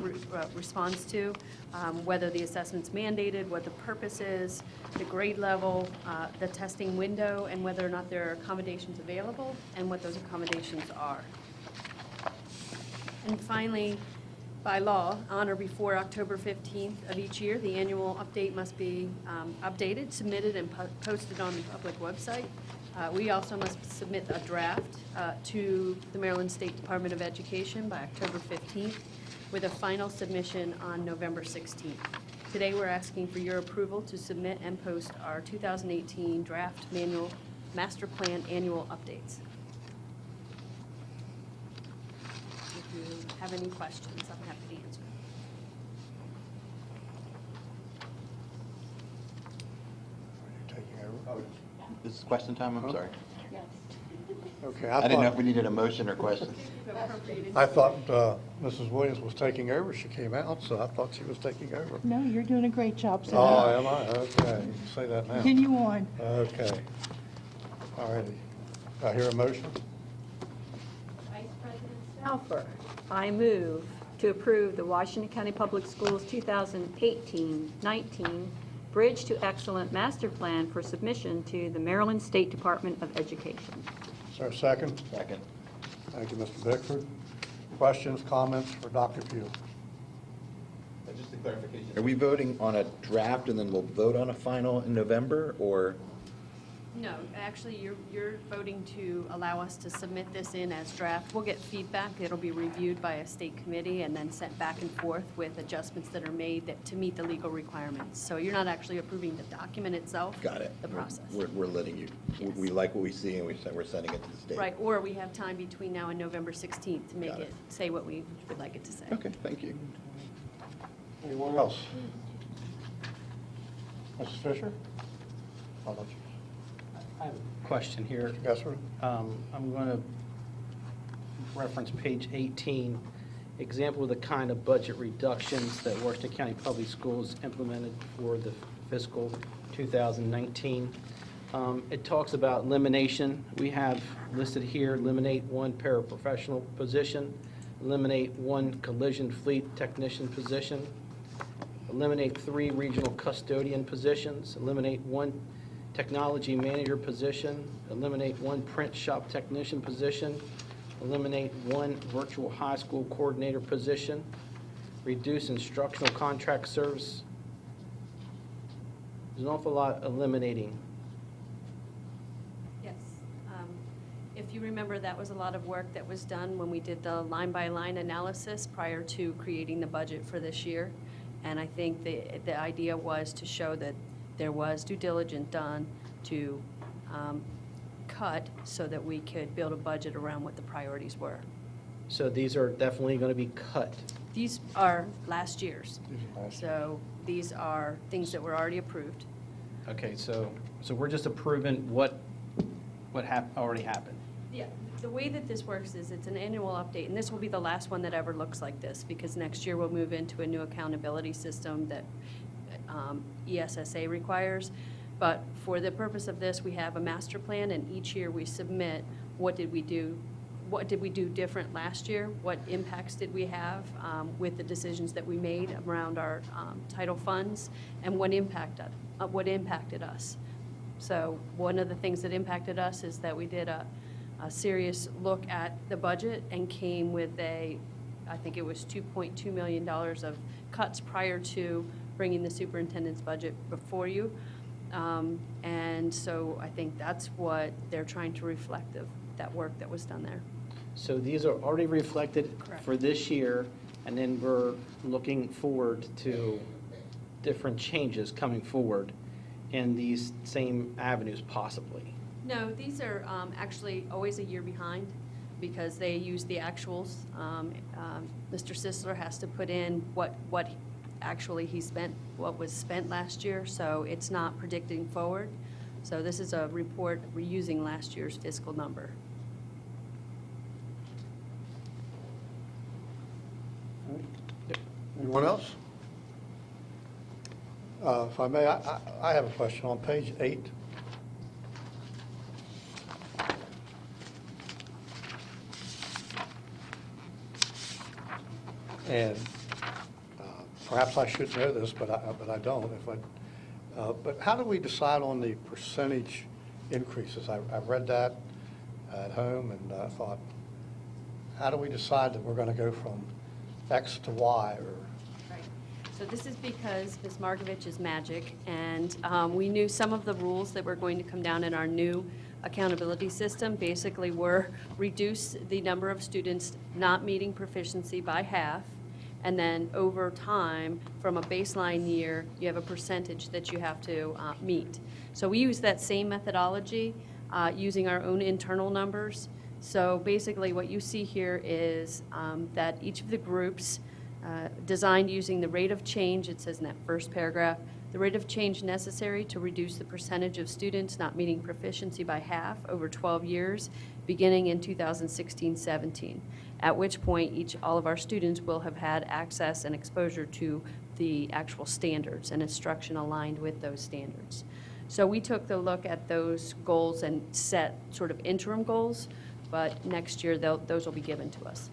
[SPEAKER 17] responds to, whether the assessment's mandated, what the purpose is, the grade level, the testing window, and whether or not there are accommodations available, and what those accommodations are. And finally, by law, on or before October 15th of each year, the annual update must be updated, submitted, and posted on the public website. We also must submit a draft to the Maryland State Department of Education by October 15th, with a final submission on November 16th. Today, we're asking for your approval to submit and post our 2018 draft manual master plan annual updates. If you have any questions, I'm happy to answer.
[SPEAKER 7] This is question time, I'm sorry.
[SPEAKER 1] Okay,
[SPEAKER 7] I didn't know if we needed a motion or questions.
[SPEAKER 1] I thought Mrs. Williams was taking over. She came out, so I thought she was taking over.
[SPEAKER 5] No, you're doing a great job, sir.
[SPEAKER 1] Oh, am I? Okay, you can say that now.
[SPEAKER 5] Continue on.
[SPEAKER 1] Okay. All righty. Do I hear a motion?
[SPEAKER 13] Vice President Stauffer, I move to approve the Washington County Public Schools 2018-19 Bridge to Excellent Master Plan for submission to the Maryland State Department of Education.
[SPEAKER 1] Is there a second?
[SPEAKER 7] Second.
[SPEAKER 1] Thank you, Mr. Bickford. Questions, comments for Dr. Pugh?
[SPEAKER 7] Just a clarification. Are we voting on a draft and then we'll vote on a final in November, or?
[SPEAKER 17] No, actually, you're voting to allow us to submit this in as draft. We'll get feedback. It'll be reviewed by a state committee and then sent back and forth with adjustments that are made to meet the legal requirements. So you're not actually approving the document itself.
[SPEAKER 7] Got it.
[SPEAKER 17] The process.
[SPEAKER 7] We're letting you,
[SPEAKER 17] Yes.
[SPEAKER 7] we like what we see and we're sending it to the state.
[SPEAKER 17] Right, or we have time between now and November 16th to make
[SPEAKER 7] Got
[SPEAKER 17] it
[SPEAKER 7] it.
[SPEAKER 17] say what we would like it to say.
[SPEAKER 7] Okay, thank you.
[SPEAKER 1] Anyone else? Mrs. Fisher? I'll let you.
[SPEAKER 6] I have a question here.
[SPEAKER 1] Yes, sir.
[SPEAKER 6] I'm going to reference page 18, example of the kind of budget reductions that Washington County Public Schools implemented for the fiscal 2019. It talks about elimination. We have listed here, eliminate one paraprofessional position, eliminate one collision fleet technician position, eliminate 3 regional custodian positions, eliminate 1 technology manager position, eliminate 1 print shop technician position, eliminate 1 virtual high school coordinator position, reduce instructional contract service. There's an awful lot eliminating.
[SPEAKER 17] Yes. If you remember, that was a lot of work that was done when we did the line-by-line analysis prior to creating the budget for this year. And I think the idea was to show that there was due diligence done to cut so that we could build a budget around what the priorities were.
[SPEAKER 6] So these are definitely going to be cut.
[SPEAKER 17] These are last year's. So these are things that were already approved.
[SPEAKER 6] Okay, so we're just approving what already happened.
[SPEAKER 17] Yeah, the way that this works is it's an annual update, and this will be the last one that ever looks like this, because next year we'll move into a new accountability system that ESSA requires. But for the purpose of this, we have a master plan, and each year we submit what did we do different last year, what impacts did we have with the decisions that we made around our title funds, and what impacted us. So one of the things that impacted us is that we did a serious look at the budget and came with I think it was $2.2 million of cuts prior to bringing the superintendent's budget before you. And so I think that's what they're trying to reflect of that work that was done there.
[SPEAKER 6] So these are already reflected
[SPEAKER 17] Correct.
[SPEAKER 6] for this year, and then we're looking forward to different changes coming forward in these same avenues possibly.
[SPEAKER 17] No, these are actually always a year behind. because they use the actuals. Mr. Sisler has to put in what actually he spent, what was spent last year, so it's not predicting forward. So this is a report reusing last year's fiscal number.
[SPEAKER 1] Anyone else? If I may, I have a question on page 8. And perhaps I should know this, but I don't. But how do we decide on the percentage increases? I read that at home and I thought, how do we decide that we're going to go from X to Y? Or
[SPEAKER 17] Right. So this is because Ms. Markovich is magic, and we knew some of the rules that were going to come down in our new accountability system basically were reduce the number of students not meeting proficiency by half, and then over time, from a baseline year, you have a percentage that you have to meet. So we use that same methodology using our own internal numbers. So basically what you see here is that each of the groups designed using the rate of change, it says in that first paragraph, the rate of change necessary to reduce the percentage of students not meeting proficiency by half over 12 years, beginning in 2016-17, at which point all of our students will have had access and exposure to the actual standards and instruction aligned with those standards. So we took the look at those goals and set sort of interim goals, but next year those will be given to us.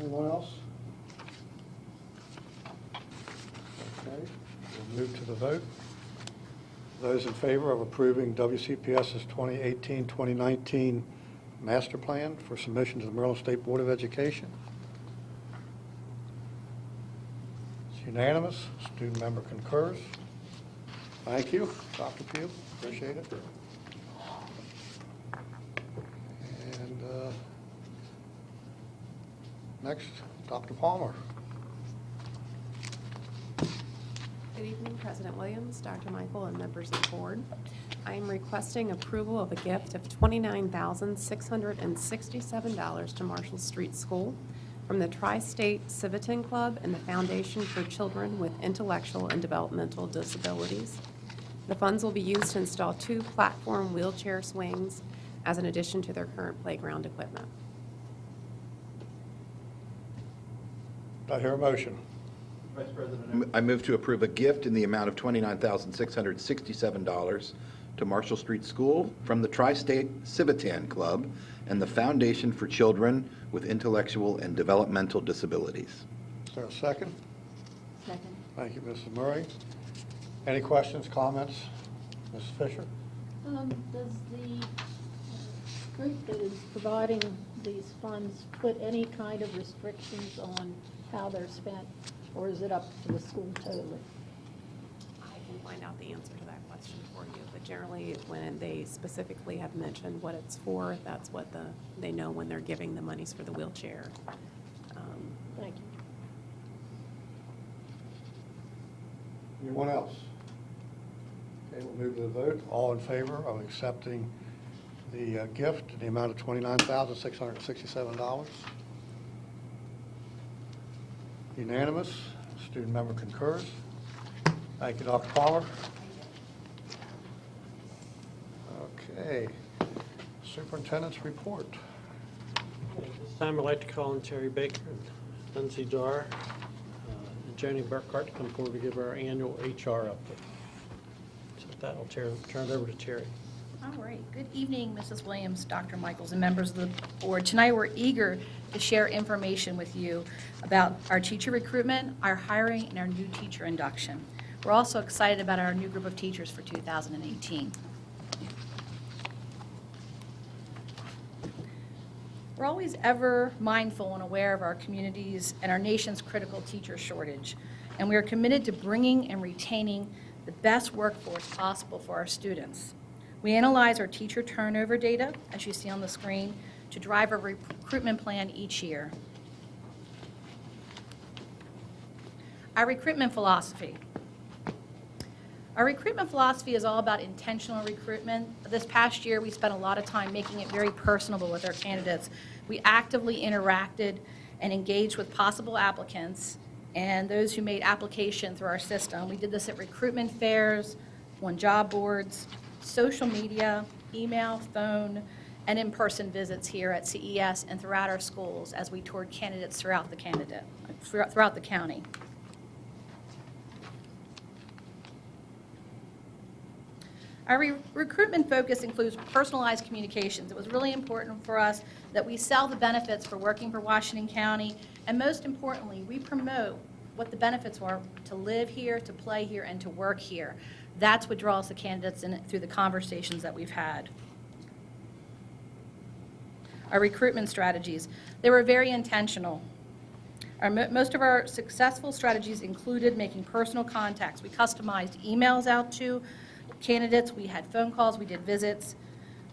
[SPEAKER 1] anyone else? Okay, we'll move to the vote. Those in favor of approving WCPS's 2018-2019 master plan for submission to the Maryland State Board of Education? It's unanimous. Student member concurs. Thank you, Dr. Pugh. Appreciate it. And next, Dr. Palmer.
[SPEAKER 18] Good evening, President Williams, Dr. Michael, and members of the board. I am requesting approval of a gift of $29,667 to Marshall Street School from the Tri-State Civitan Club and the Foundation for Children with Intellectual and Developmental Disabilities. The funds will be used to install 2 platform wheelchair swings as an addition to their current playground equipment.
[SPEAKER 1] Do I hear a motion?
[SPEAKER 7] Vice President, I move to approve a gift in the amount of $29,667 to Marshall Street School from the Tri-State Civitan Club and the Foundation for Children with Intellectual and Developmental Disabilities.
[SPEAKER 1] Is there a second?
[SPEAKER 13] Second.
[SPEAKER 1] Thank you, Mrs. Murray. Any questions, comments? Mrs. Fisher?
[SPEAKER 5] Does the group that is providing these funds put any kind of restrictions on how they're spent, or is it up to the school totally?
[SPEAKER 18] I can find out the answer to that question for you, but generally, when they specifically have mentioned what it's for, that's what they know when they're giving the monies for the wheelchair.
[SPEAKER 5] Thank you.
[SPEAKER 1] Anyone else? Okay, we'll move to the vote. All in favor of accepting the gift in the amount of $29,667? Unanimous. Student member concurs. Thank you, Dr. Palmer. Okay. Superintendent's report.
[SPEAKER 3] This time I'd like to call on Terry Baker and Lindsay Dar and Joni Burkhart to come forward to give our annual HR update. So with that, I'll turn it over to Terry.
[SPEAKER 19] All right. Good evening, Mrs. Williams, Dr. Michaels, and members of the board. Tonight, we're eager to share information with you about our teacher recruitment, our hiring, and our new teacher induction. We're also excited about our new group of teachers for 2018. We're always ever mindful and aware of our communities and our nation's critical teacher shortage, and we are committed to bringing and retaining the best workforce possible for our students. We analyze our teacher turnover data, as you see on the screen, to drive a recruitment plan each year. Our recruitment philosophy. Our recruitment philosophy is all about intentional recruitment. This past year, we spent a lot of time making it very personable with our candidates. We actively interacted and engaged with possible applicants and those who made application through our system. We did this at recruitment fairs, on job boards, social media, email, phone, and in-person visits here at CES and throughout our schools as we toured candidates throughout the county. Our recruitment focus includes personalized communications. It was really important for us that we sell the benefits for working for Washington County, and most importantly, we promote what the benefits are to live here, to play here, and to work here. That's what draws the candidates in through the conversations that we've had. Our recruitment strategies, they were very intentional. Most of our successful strategies included making personal contacts. We customized emails out to candidates, we had phone calls, we did visits.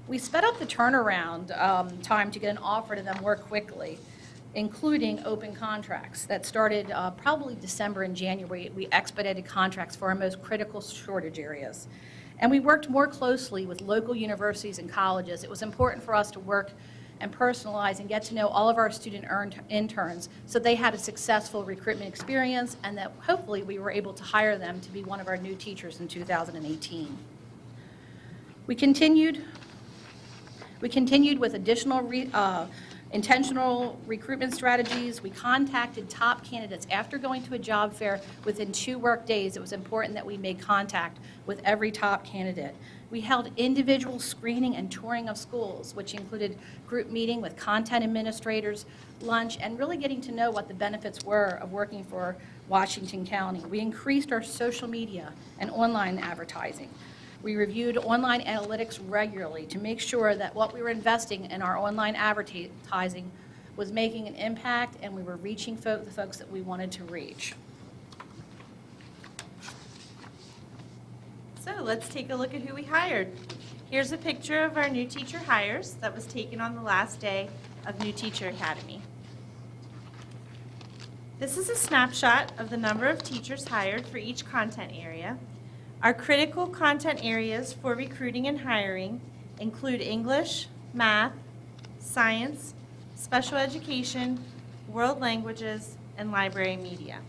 [SPEAKER 19] We sped up the turnaround time to get an offer to them more quickly, including open contracts that started probably December and January. We expedited contracts for our most critical shortage areas. And we worked more closely with local universities and colleges. It was important for us to work and personalize and get to know all of our student interns so they had a successful recruitment experience and that hopefully we were able to hire them to be one of our new teachers in 2018. We continued with additional intentional recruitment strategies. We contacted top candidates after going to a job fair within 2 work days. It was important that we made contact with every top candidate. We held individual screening and touring of schools, which included group meeting with content administrators, lunch, and really getting to know what the benefits were of working for Washington County. We increased our social media and online advertising. We reviewed online analytics regularly to make sure that what we were investing in our online advertising was making an impact and we were reaching the folks that we wanted to reach.
[SPEAKER 20] So let's take a look at who we hired. Here's a picture of our new teacher hires that was taken on the last day of New Teacher Academy. This is a snapshot of the number of teachers hired for each content area. Our critical content areas for recruiting and hiring include English, math, science, special education, world languages, and library media.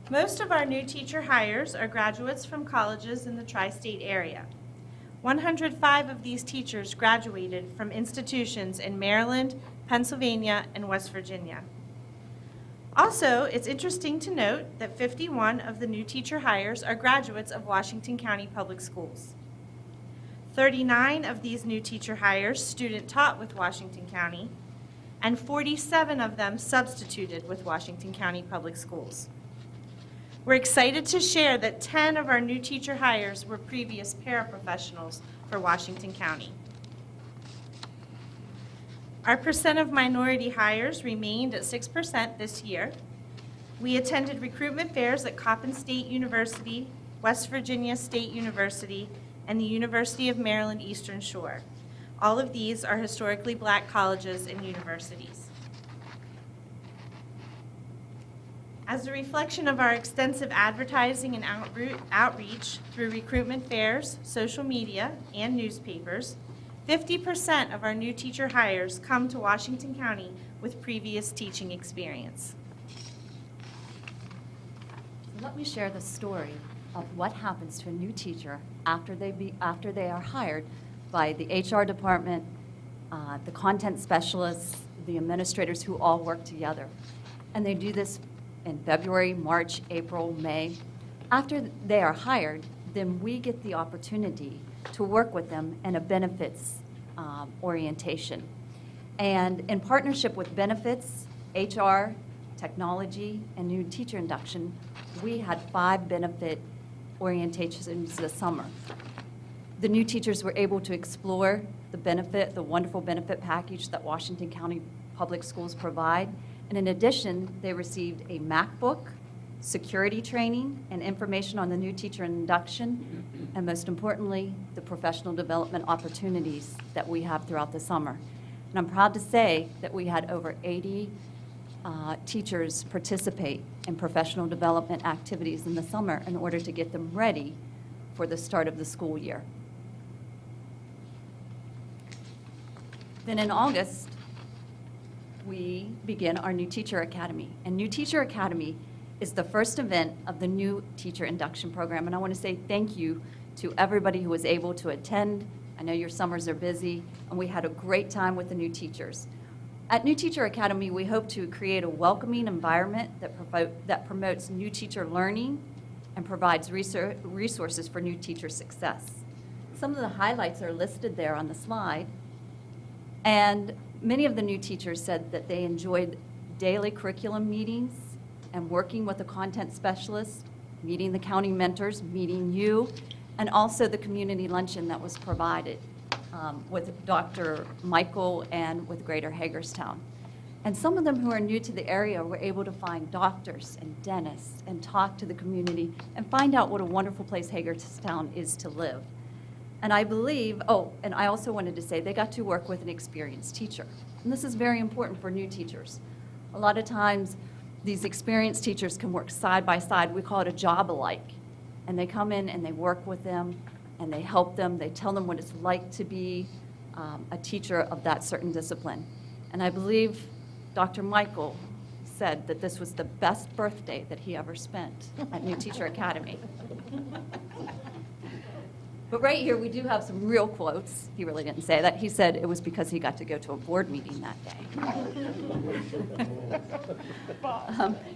[SPEAKER 20] Most of our new teacher hires are graduates from colleges in the tri-state area. 105 of these teachers graduated from institutions in Maryland, Pennsylvania, and West Virginia. Also, it's interesting to note that 51 of the new teacher hires are graduates of Washington County Public Schools. 39 of these new teacher hires student taught with Washington County, and 47 of them substituted with Washington County Public Schools. We're excited to share that 10 of our new teacher hires were previous paraprofessionals for Washington County. Our percent of minority hires remained at 6% this year. We attended recruitment fairs at Coppin State University, West Virginia State University, and the University of Maryland Eastern Shore. All of these are historically black colleges and universities. As a reflection of our extensive advertising and outreach through recruitment fairs, social media, and newspapers, 50% of our new teacher hires come to Washington County with previous teaching experience.
[SPEAKER 21] Let me share the story of what happens to a new teacher after they are hired by the HR department, the content specialists, the administrators who all work together. And they do this in February, March, April, May. After they are hired, then we get the opportunity to work with them in a benefits orientation. And in partnership with benefits, HR, technology, and new teacher induction, we had 5 benefit orientations this summer. The new teachers were able to explore the wonderful benefit package that Washington County Public Schools provide. And in addition, they received a MacBook, security training, and information on the new teacher induction, and most importantly, the professional development opportunities that we have throughout the summer. And I'm proud to say that we had over 80 teachers participate in professional development activities in the summer in order to get them ready for the start of the school year. Then in August, we begin our New Teacher Academy. And New Teacher Academy is the first event of the new teacher induction program. And I want to say thank you to everybody who was able to attend. I know your summers are busy, and we had a great time with the new teachers. At New Teacher Academy, we hope to create a welcoming environment that promotes new teacher learning and provides resources for new teacher success. Some of the highlights are listed there on the slide. And many of the new teachers said that they enjoyed daily curriculum meetings and working with a content specialist, meeting the county mentors, meeting you, and also the community luncheon that was provided with Dr. Michael and with Greater Hagerstown. And some of them who are new to the area were able to find doctors and dentists and talk to the community and find out what a wonderful place Hagerstown is to live. And I believe, and I also wanted to say they got to work with an experienced teacher. And this is very important for new teachers. A lot of times, these experienced teachers can work side by side. We call it a job alike. And they come in and they work with them and they help them. They tell them what it's like to be a teacher of that certain discipline. And I believe Dr. Michael said that this was the best birthday that he ever spent at New Teacher Academy. But right here, we do have some real quotes. He really didn't say that. He said it was because he got to go to a board meeting that day.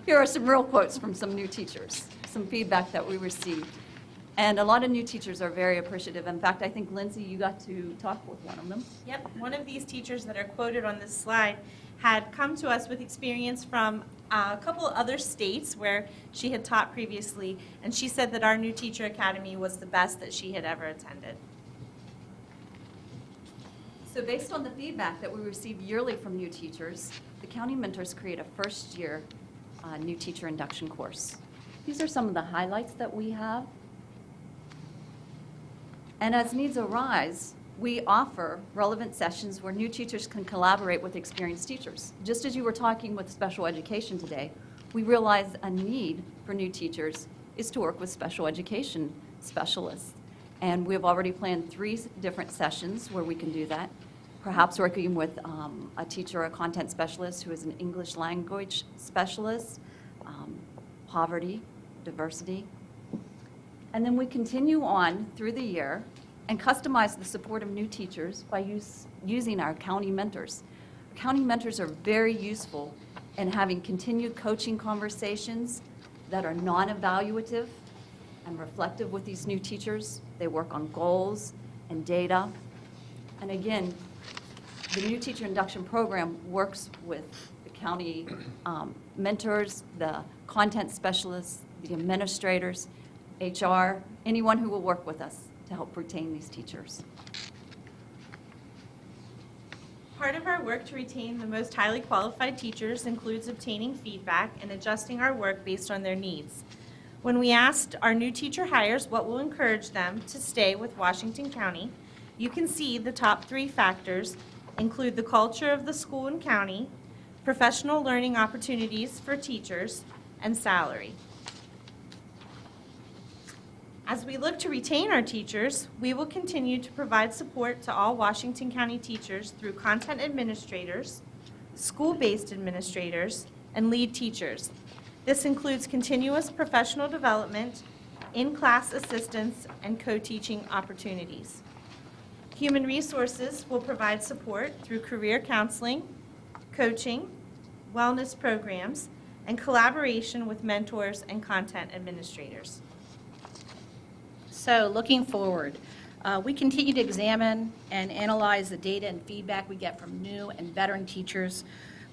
[SPEAKER 21] Here are some real quotes from some new teachers, some feedback that we received. And a lot of new teachers are very appreciative. In fact, I think, Lindsay, you got to talk with one of them.
[SPEAKER 20] Yep, one of these teachers that are quoted on this slide had come to us with experience from a couple other states where she had taught previously, and she said that our New Teacher Academy was the best that she had ever attended.
[SPEAKER 21] So based on the feedback that we receive yearly from new teachers, the county mentors create a first-year new teacher induction course. These are some of the highlights that we have. And as needs arise, we offer relevant sessions where new teachers can collaborate with experienced teachers. Just as you were talking with special education today, we realize a need for new teachers is to work with special education specialists. And we have already planned 3 different sessions where we can do that. Perhaps working with a teacher or a content specialist who is an English language specialist, poverty, diversity. And then we continue on through the year and customize the support of new teachers by using our county mentors. County mentors are very useful in having continued coaching conversations that are non-evaluative and reflective with these new teachers. They work on goals and data. And again, the new teacher induction program works with the county mentors, the content specialists, the administrators, HR, anyone who will work with us to help retain these teachers.
[SPEAKER 20] Part of our work to retain the most highly qualified teachers includes obtaining feedback and adjusting our work based on their needs. When we asked our new teacher hires what will encourage them to stay with Washington County, you can see the top 3 factors include the culture of the school and county, professional learning opportunities for teachers, and salary. As we look to retain our teachers, we will continue to provide support to all Washington County teachers through content administrators, school-based administrators, and lead teachers. This includes continuous professional development, in-class assistance, and co-teaching opportunities. Human Resources will provide support through career counseling, coaching, wellness programs, and collaboration with mentors and content administrators.
[SPEAKER 19] So looking forward, we continue to examine and analyze the data and feedback we get from new and veteran teachers.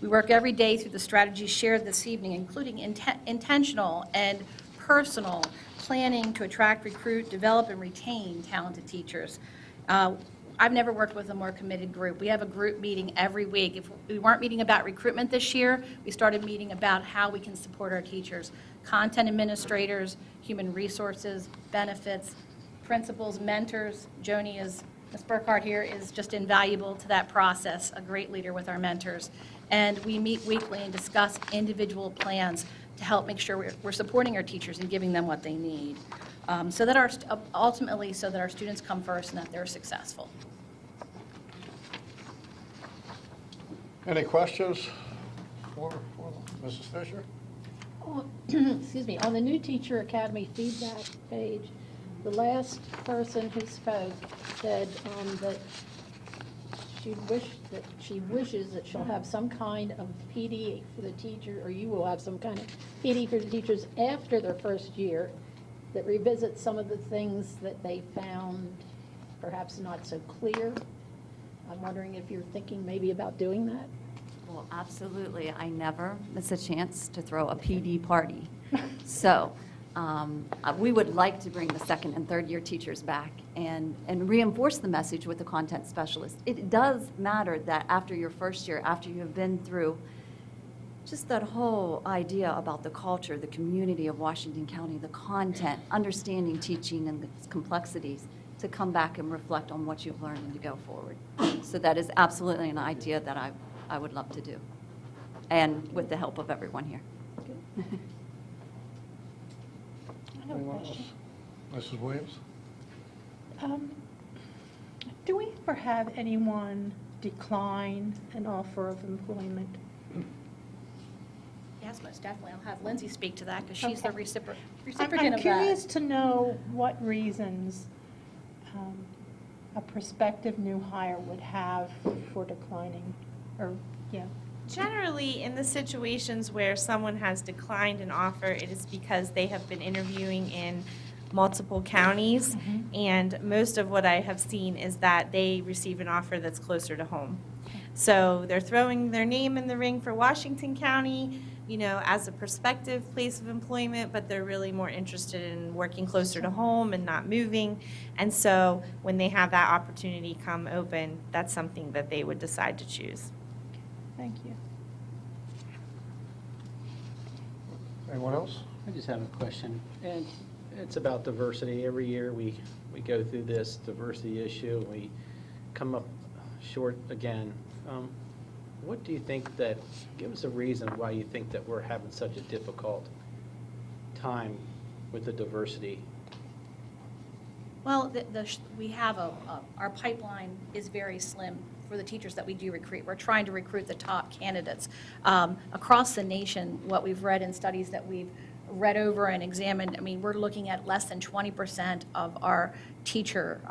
[SPEAKER 19] We work every day through the strategies shared this evening, including intentional and personal planning to attract, recruit, develop, and retain talented teachers. I've never worked with a more committed group. We have a group meeting every week. If we weren't meeting about recruitment this year, we started meeting about how we can support our teachers. Content administrators, human resources, benefits, principals, mentors. Joni is Ms. Burkhardt here is just invaluable to that process, a great leader with our mentors. And we meet weekly and discuss individual plans to help make sure we're supporting our teachers and giving them what they need, so that ultimately, so that our students come first and that they're successful.
[SPEAKER 1] Any questions for Mrs. Fisher?
[SPEAKER 5] Oh, excuse me, on the new Teacher Academy feedback page, the last person who spoke said that she wishes that she'll have some kind of PD for the teacher, or you will have some kind of PD for the teachers after their first year that revisits some of the things that they found perhaps not so clear. I'm wondering if you're thinking maybe about doing that?
[SPEAKER 21] Well, absolutely. I never miss a chance to throw a PD party. So we would like to bring the second and third year teachers back and reinforce the message with the content specialist. It does matter that after your first year, after you have been through just that whole idea about the culture, the community of Washington County, the content, understanding teaching and its complexities, to come back and reflect on what you've learned and to go forward. So that is absolutely an idea that I would love to do, and with the help of everyone here.
[SPEAKER 5] I have a question.
[SPEAKER 1] Mrs. Williams?
[SPEAKER 8] Do we ever have anyone decline an offer of employment?
[SPEAKER 19] Yes, most definitely. I'll have Lindsay speak to that because she's the
[SPEAKER 8] Okay.
[SPEAKER 19] reciprocant
[SPEAKER 8] I'm
[SPEAKER 19] of
[SPEAKER 8] curious
[SPEAKER 19] that.
[SPEAKER 8] to know what reasons a prospective new hire would have for declining, or, yeah.
[SPEAKER 20] Generally, in the situations where someone has declined an offer, it is because they have been interviewing in multiple counties, and most of what I have seen is that they receive an offer that's closer to home. So they're throwing their name in the ring for Washington County, you know, as a prospective place of employment, but they're really more interested in working closer to home and not moving. And so when they have that opportunity come open, that's something that they would decide to choose.
[SPEAKER 8] Thank you.
[SPEAKER 1] Anyone else?
[SPEAKER 6] I just have a question, and it's about diversity. Every year we go through this diversity issue, and we come up short again. What do you think that, give us a reason why you think that we're having such a difficult time with the diversity?
[SPEAKER 19] Well, we have our pipeline is very slim for the teachers that we do recruit. We're trying to recruit the top candidates. Across the nation, what we've read in studies that we've read over and examined, I mean, we're looking at less than 20% of our teacher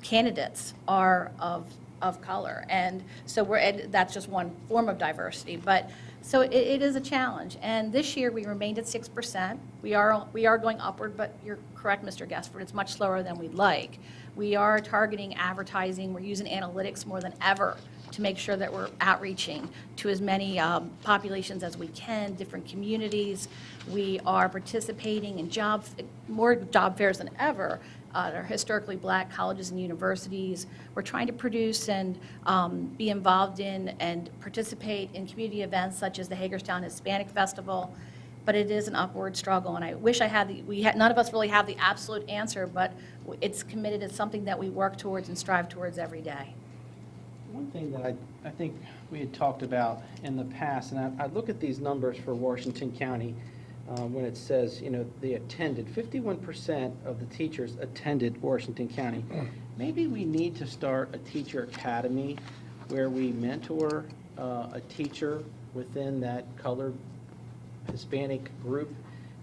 [SPEAKER 19] candidates are of color. And so that's just one form of diversity. But so it is a challenge. And this year we remained at 6%. We are going upward, but you're correct, Mr. Gaspard, it's much slower than we'd like. We are targeting advertising. We're using analytics more than ever to make sure that we're outreaching to as many populations as we can, different communities. We are participating in more job fairs than ever at our historically black colleges and universities. We're trying to produce and be involved in and participate in community events such as the Hagerstown Hispanic Festival. But it is an upward struggle, and I wish I had none of us really have the absolute answer, but it's committed. It's something that we work towards and strive towards every day.
[SPEAKER 6] One thing that I think we had talked about in the past, and I look at these numbers for Washington County, when it says, you know, they attended, 51% of the teachers attended Washington County. Maybe we need to start a teacher academy where we mentor a teacher within that colored Hispanic group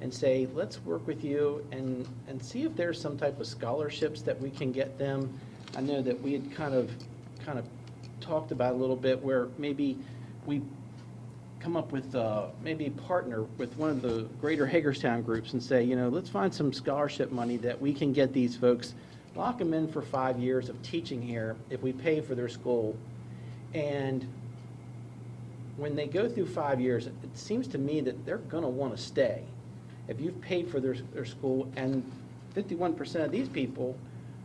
[SPEAKER 6] and say, let's work with you and see if there's some type of scholarships that we can get them. I know that we had kind of talked about a little bit where maybe we come up with maybe partner with one of the greater Hagerstown groups and say, you know, let's find some scholarship money that we can get these folks, lock them in for 5 years of teaching here if we pay for their school. And when they go through 5 years, it seems to me that they're going to want to stay. If you've paid for their school, and 51% of these people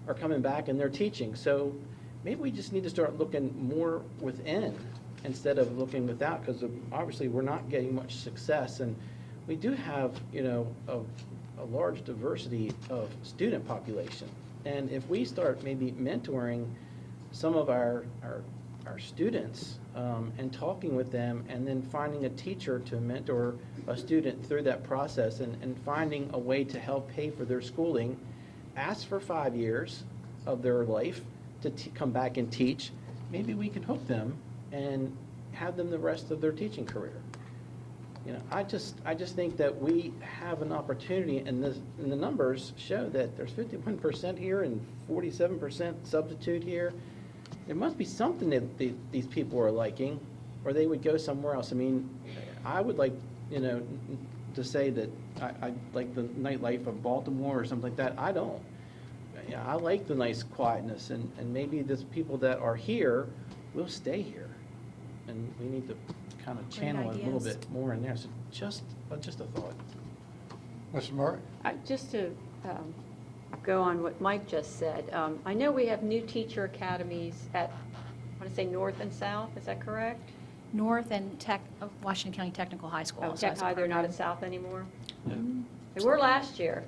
[SPEAKER 6] are coming back and they're teaching. So maybe we just need to start looking more within instead of looking without, because obviously we're not getting much success. And we do have, you know, a large diversity of student population. And if we start maybe mentoring some of our students and talking with them, and then finding a teacher to mentor a student through that process, and finding a way to help pay for their schooling, ask for 5 years of their life to come back and teach, maybe we can hook them and have them the rest of their teaching career. You know, I just think that we have an opportunity, and the numbers show that there's 51% here and 47% substitute here. There must be something that these people are liking, or they would go somewhere else. I mean, I would like, you know, to say that I like the nightlife of Baltimore or something like that. I don't. Yeah, I like the nice quietness, and maybe the people that are here will stay here. And we need to kind of channel it a little bit more in there. So just a thought.
[SPEAKER 1] Mr. Murray?
[SPEAKER 13] Just to go on what Mike just said, I know we have new teacher academies at, I want to say North and South, is that correct?
[SPEAKER 19] North and Washington County Technical High School.
[SPEAKER 13] Oh,
[SPEAKER 19] also has
[SPEAKER 13] Tech
[SPEAKER 19] a
[SPEAKER 13] High, they're not
[SPEAKER 19] program.
[SPEAKER 13] at South anymore? They were last year.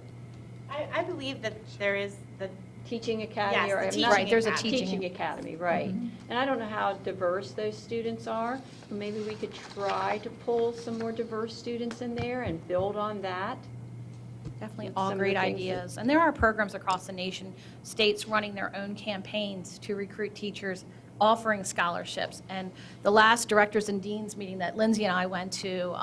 [SPEAKER 20] I believe that there is the
[SPEAKER 13] Teaching academy,
[SPEAKER 20] Yes,
[SPEAKER 13] or
[SPEAKER 20] the
[SPEAKER 13] I'm
[SPEAKER 20] teaching
[SPEAKER 13] not-
[SPEAKER 19] Right, there's a
[SPEAKER 20] academy.
[SPEAKER 19] teaching
[SPEAKER 13] academy, right. And I don't know how diverse those students are. Maybe we could try to pull some more diverse students in there and build on that.
[SPEAKER 19] Definitely
[SPEAKER 13] Some
[SPEAKER 19] all
[SPEAKER 13] of the
[SPEAKER 19] great
[SPEAKER 13] things
[SPEAKER 19] ideas. And there are programs across the nation, states running their own campaigns to recruit teachers, offering scholarships. And the last directors and deans meeting that Lindsay and I went to,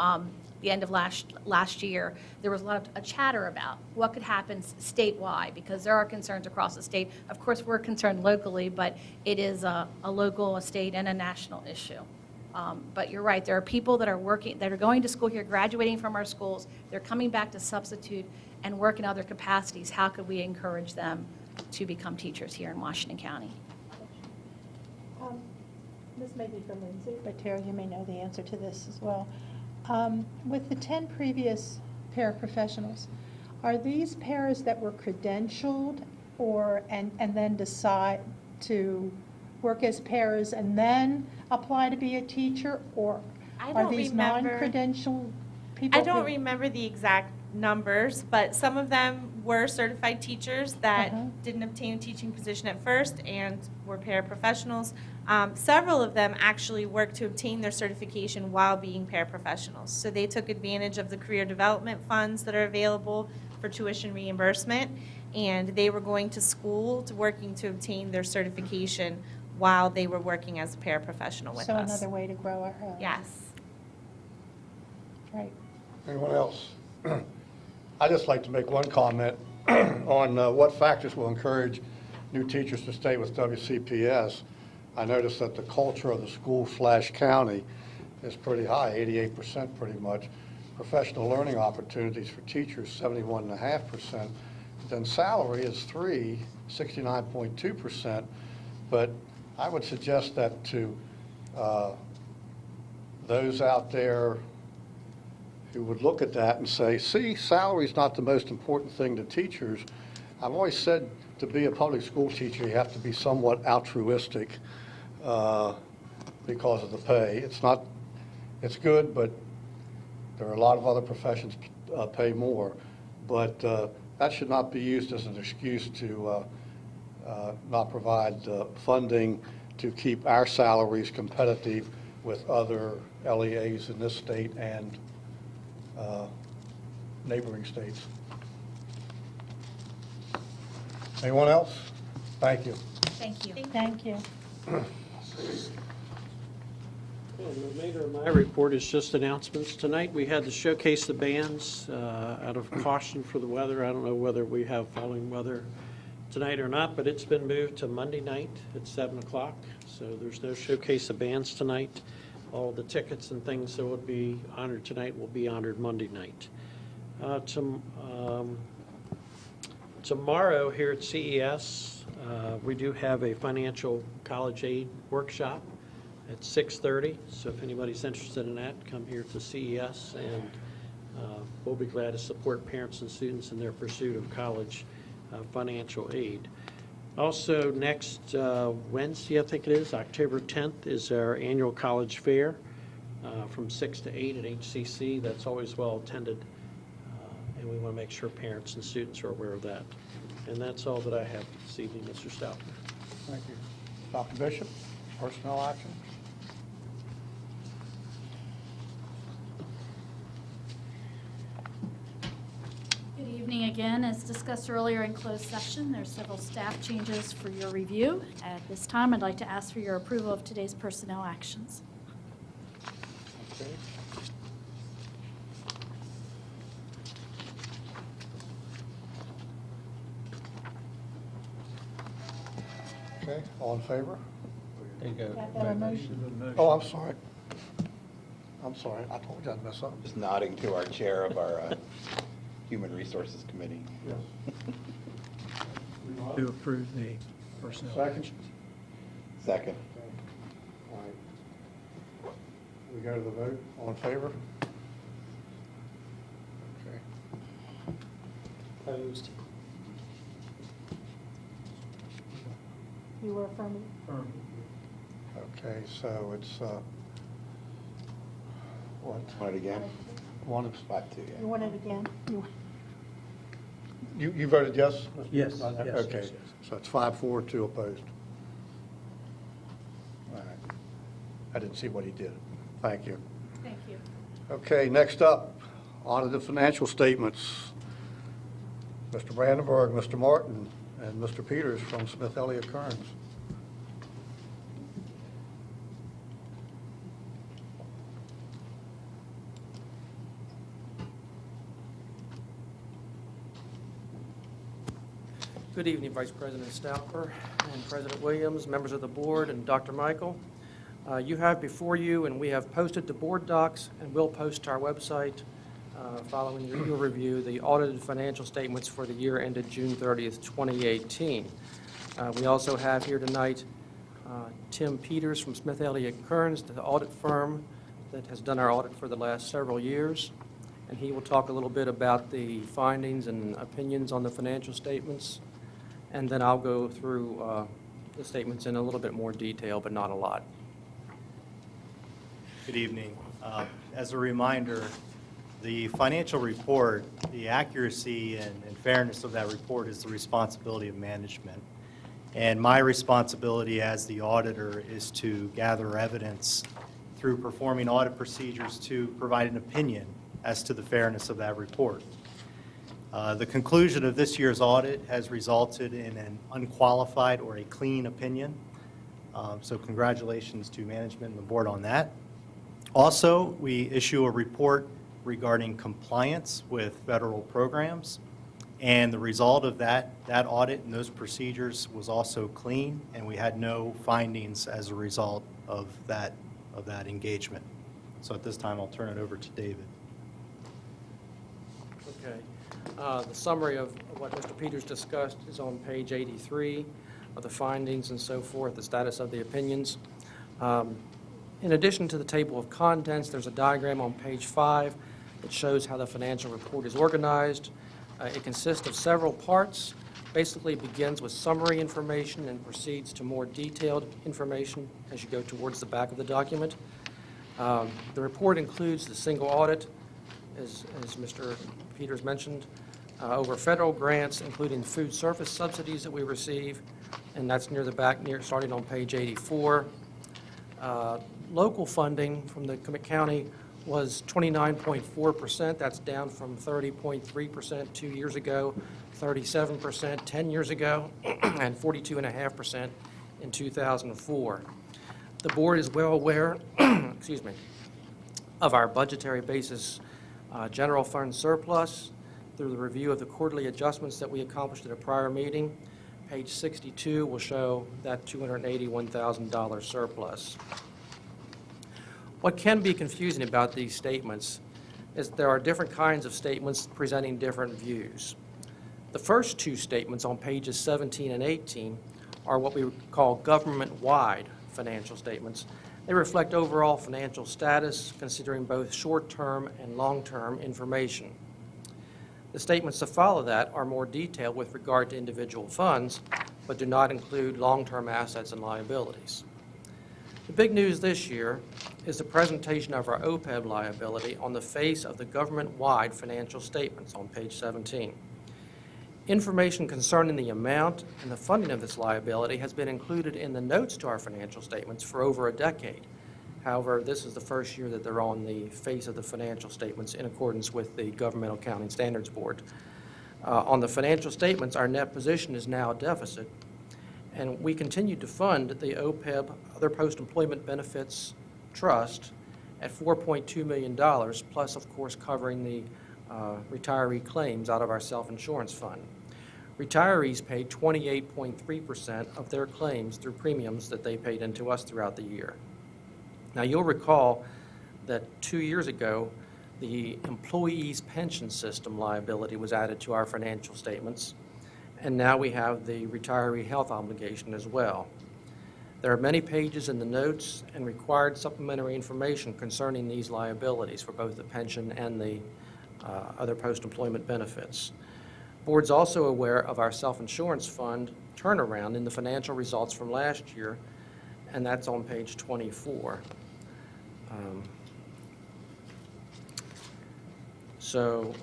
[SPEAKER 19] the end of last year, there was a chatter about what could happen statewide, because there are concerns across the state. Of course, we're concerned locally, but it is a local, a state, and a national issue. But you're right, there are people that are working, that are going to school here, graduating from our schools, they're coming back to substitute and work in other capacities. How could we encourage them to become teachers here in Washington County?
[SPEAKER 8] This may be for Lindsay, but Terry, you may know the answer to this as well. With the 10 previous paraprofessionals, are these paras that were credentialed and then decide to work as paras and then apply to be a teacher, or
[SPEAKER 20] I
[SPEAKER 8] are
[SPEAKER 20] don't
[SPEAKER 8] these
[SPEAKER 20] remember.
[SPEAKER 8] non-credentialed people?
[SPEAKER 20] I don't
[SPEAKER 8] who-
[SPEAKER 20] remember the exact numbers, but some of them were certified teachers that
[SPEAKER 8] Uh-huh.
[SPEAKER 20] didn't obtain a teaching position at first and were paraprofessionals. Several of them actually worked to obtain their certification while being paraprofessionals. So they took advantage of the career development funds that are available for tuition reimbursement, and they were going to school working to obtain their certification while they were working as a paraprofessional with
[SPEAKER 8] So
[SPEAKER 20] us.
[SPEAKER 8] another way to grow our.
[SPEAKER 20] Yes.
[SPEAKER 8] Right.
[SPEAKER 1] Anyone else? I'd just like to make one comment on what factors will encourage new teachers to stay with WCPS. I noticed that the culture of the school/county is pretty high, 88% pretty much. Professional learning opportunities for teachers, 71.5%. Then salary is 69.2%. But I would suggest that to those out there who would look at that and say, see, salary's not the most important thing to teachers. I've always said to be a public school teacher, you have to be somewhat altruistic because of the pay. It's good, but there are a lot of other professions pay more. But that should not be used as an excuse to not provide funding to keep our salaries competitive with other LEAs in this state and neighboring states. Anyone else? Thank you.
[SPEAKER 8] Thank you. Thank you.
[SPEAKER 3] Well, the remainder of my report is just announcements. Tonight, we had to showcase the bands out of caution for the weather. I don't know whether we have falling weather tonight or not, but it's been moved to Monday night at 7 o'clock. So there's no showcase of bands tonight. All the tickets and things that would be honored tonight will be honored Monday night. Tomorrow here at CES, we do have a financial college aid workshop at 6:30. So if anybody's interested in that, come here to CES, and we'll be glad to support parents and students in their pursuit of college financial aid. Also, next Wednesday, I think it is, October 10th, is our annual college fair from 6 to 8 at HCC. That's always well attended, and we want to make sure parents and students are aware of that. And that's all that I have this evening, Mr. Stauffer.
[SPEAKER 1] Thank you. Dr. Bishop, personnel action?
[SPEAKER 16] Good evening again. As discussed earlier in closed session, there are several staff changes for your review. At this time, I'd like to ask for your approval of today's personnel actions.
[SPEAKER 1] Okay. Okay, all in favor?
[SPEAKER 2] There you go.
[SPEAKER 8] Got that a motion?
[SPEAKER 1] Oh, I'm sorry. I'm sorry, I told you I'd mess up.
[SPEAKER 7] Just nodding to our chair of our Human Resources Committee.
[SPEAKER 4] To approve the personnel.
[SPEAKER 1] Second?
[SPEAKER 7] Second.
[SPEAKER 1] All right. We go to the vote, all in favor? Okay.
[SPEAKER 2] Opposed?
[SPEAKER 8] You were affirmative?
[SPEAKER 1] Okay, so it's, what?
[SPEAKER 7] Want it again?
[SPEAKER 1] One,
[SPEAKER 7] Spot two, yeah.
[SPEAKER 8] You want it again?
[SPEAKER 1] you voted yes? Mr.
[SPEAKER 4] Yes,
[SPEAKER 1] Burnett?
[SPEAKER 4] yes,
[SPEAKER 1] Okay,
[SPEAKER 4] yes, yes.
[SPEAKER 1] so it's 5-4, 2 opposed. All right. I didn't see what he did. Thank you.
[SPEAKER 16] Thank you.
[SPEAKER 1] Okay, next up, audited financial statements. Mr. Brandenburg, Mr. Martin, and Mr. Peters from Smith Elliott Kearns.
[SPEAKER 3] Good evening, Vice President Stauffer and President Williams, members of the board, and Dr. Michael. You have before you, and we have posted the board docs, and will post to our website following your review, the audited financial statements for the year ended June 30th, 2018. We also have here tonight Tim Peters from Smith Elliott Kearns, the audit firm that has done our audit for the last several years. And he will talk a little bit about the findings and opinions on the financial statements. And then I'll go through the statements in a little bit more detail, but not a lot.
[SPEAKER 11] Good evening. As a reminder, the financial report, the accuracy and fairness of that report is the responsibility of management. And my responsibility as the auditor is to gather evidence through performing audit procedures to provide an opinion as to the fairness of that report. The conclusion of this year's audit has resulted in an unqualified or a clean opinion. So congratulations to management and the board on that. Also, we issue a report regarding compliance with federal programs. And the result of that audit and those procedures was also clean, and we had no findings as a result of that engagement. So at this time, I'll turn it over to David.
[SPEAKER 3] Okay. The summary of what Mr. Peters discussed is on page 83 of the findings and so forth, the status of the opinions. In addition to the table of contents, there's a diagram on page 5 that shows how the financial report is organized. It consists of several parts. Basically, it begins with summary information and proceeds to more detailed information as you go towards the back of the document. The report includes the single audit, as Mr. Peters mentioned, over federal grants, including food service subsidies that we receive, and that's near the back, starting on page 84. Local funding from the County was 29.4%. That's down from 30.3% 2 years ago, 37% 10 years ago, and 42.5% in 2004. The board is well aware, excuse me, of our budgetary basis general fund surplus through the review of the quarterly adjustments that we accomplished at a prior meeting. Page 62 will show that $281,000 surplus. What can be confusing about these statements is there are different kinds of statements presenting different views. The first two statements on pages 17 and 18 are what we call government-wide financial statements. They reflect overall financial status, considering both short-term and long-term information. The statements that follow that are more detailed with regard to individual funds, but do not include long-term assets and liabilities. The big news this year is the presentation of our OPEB liability on the face of the government-wide financial statements on page 17.
[SPEAKER 12] Information concerning the amount and the funding of this liability has been included in the notes to our financial statements for over a decade. However, this is the first year that they're on the face of the financial statements in accordance with the Governmental Accounting Standards Board. On the financial statements, our net position is now a deficit, and we continue to fund the OPEB, Other Post-Employment Benefits Trust, at $4.2 million, plus, of course, covering the retiree claims out of our self-insurance fund. Retirees paid 28.3% of their claims through premiums that they paid into us throughout the year. Now, you'll recall that 2 years ago, the employees' pension system liability was added to our financial statements, and now we have the retiree health obligation as well. There are many pages in the notes and required supplementary information concerning these liabilities for both the pension and the other post-employment benefits. Board's also aware of our self-insurance fund turnaround in the financial results from last year, and that's on page 24. So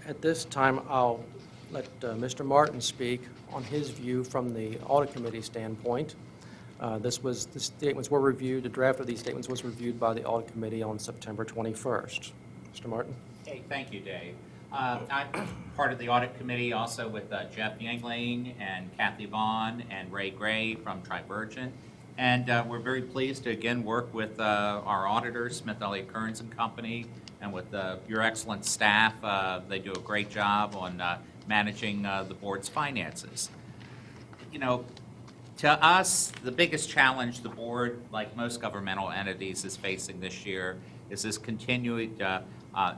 [SPEAKER 12] at this time, I'll let Mr. Martin speak on his view from the Audit Committee standpoint. The statements were reviewed, the draft of these statements was reviewed by the Audit Committee on September 21st. Mr. Martin?
[SPEAKER 22] Hey, thank you, Dave. I'm part of the Audit Committee also with Jeff Yangling and Kathy Vaughn and Ray Gray from Tribergent. And we're very pleased to again work with our auditors, Smith Elliott Kearns and Company, and with your excellent staff. They do a great job on managing the board's finances. You know, to us, the biggest challenge the board, like most governmental entities, is facing this year is this continued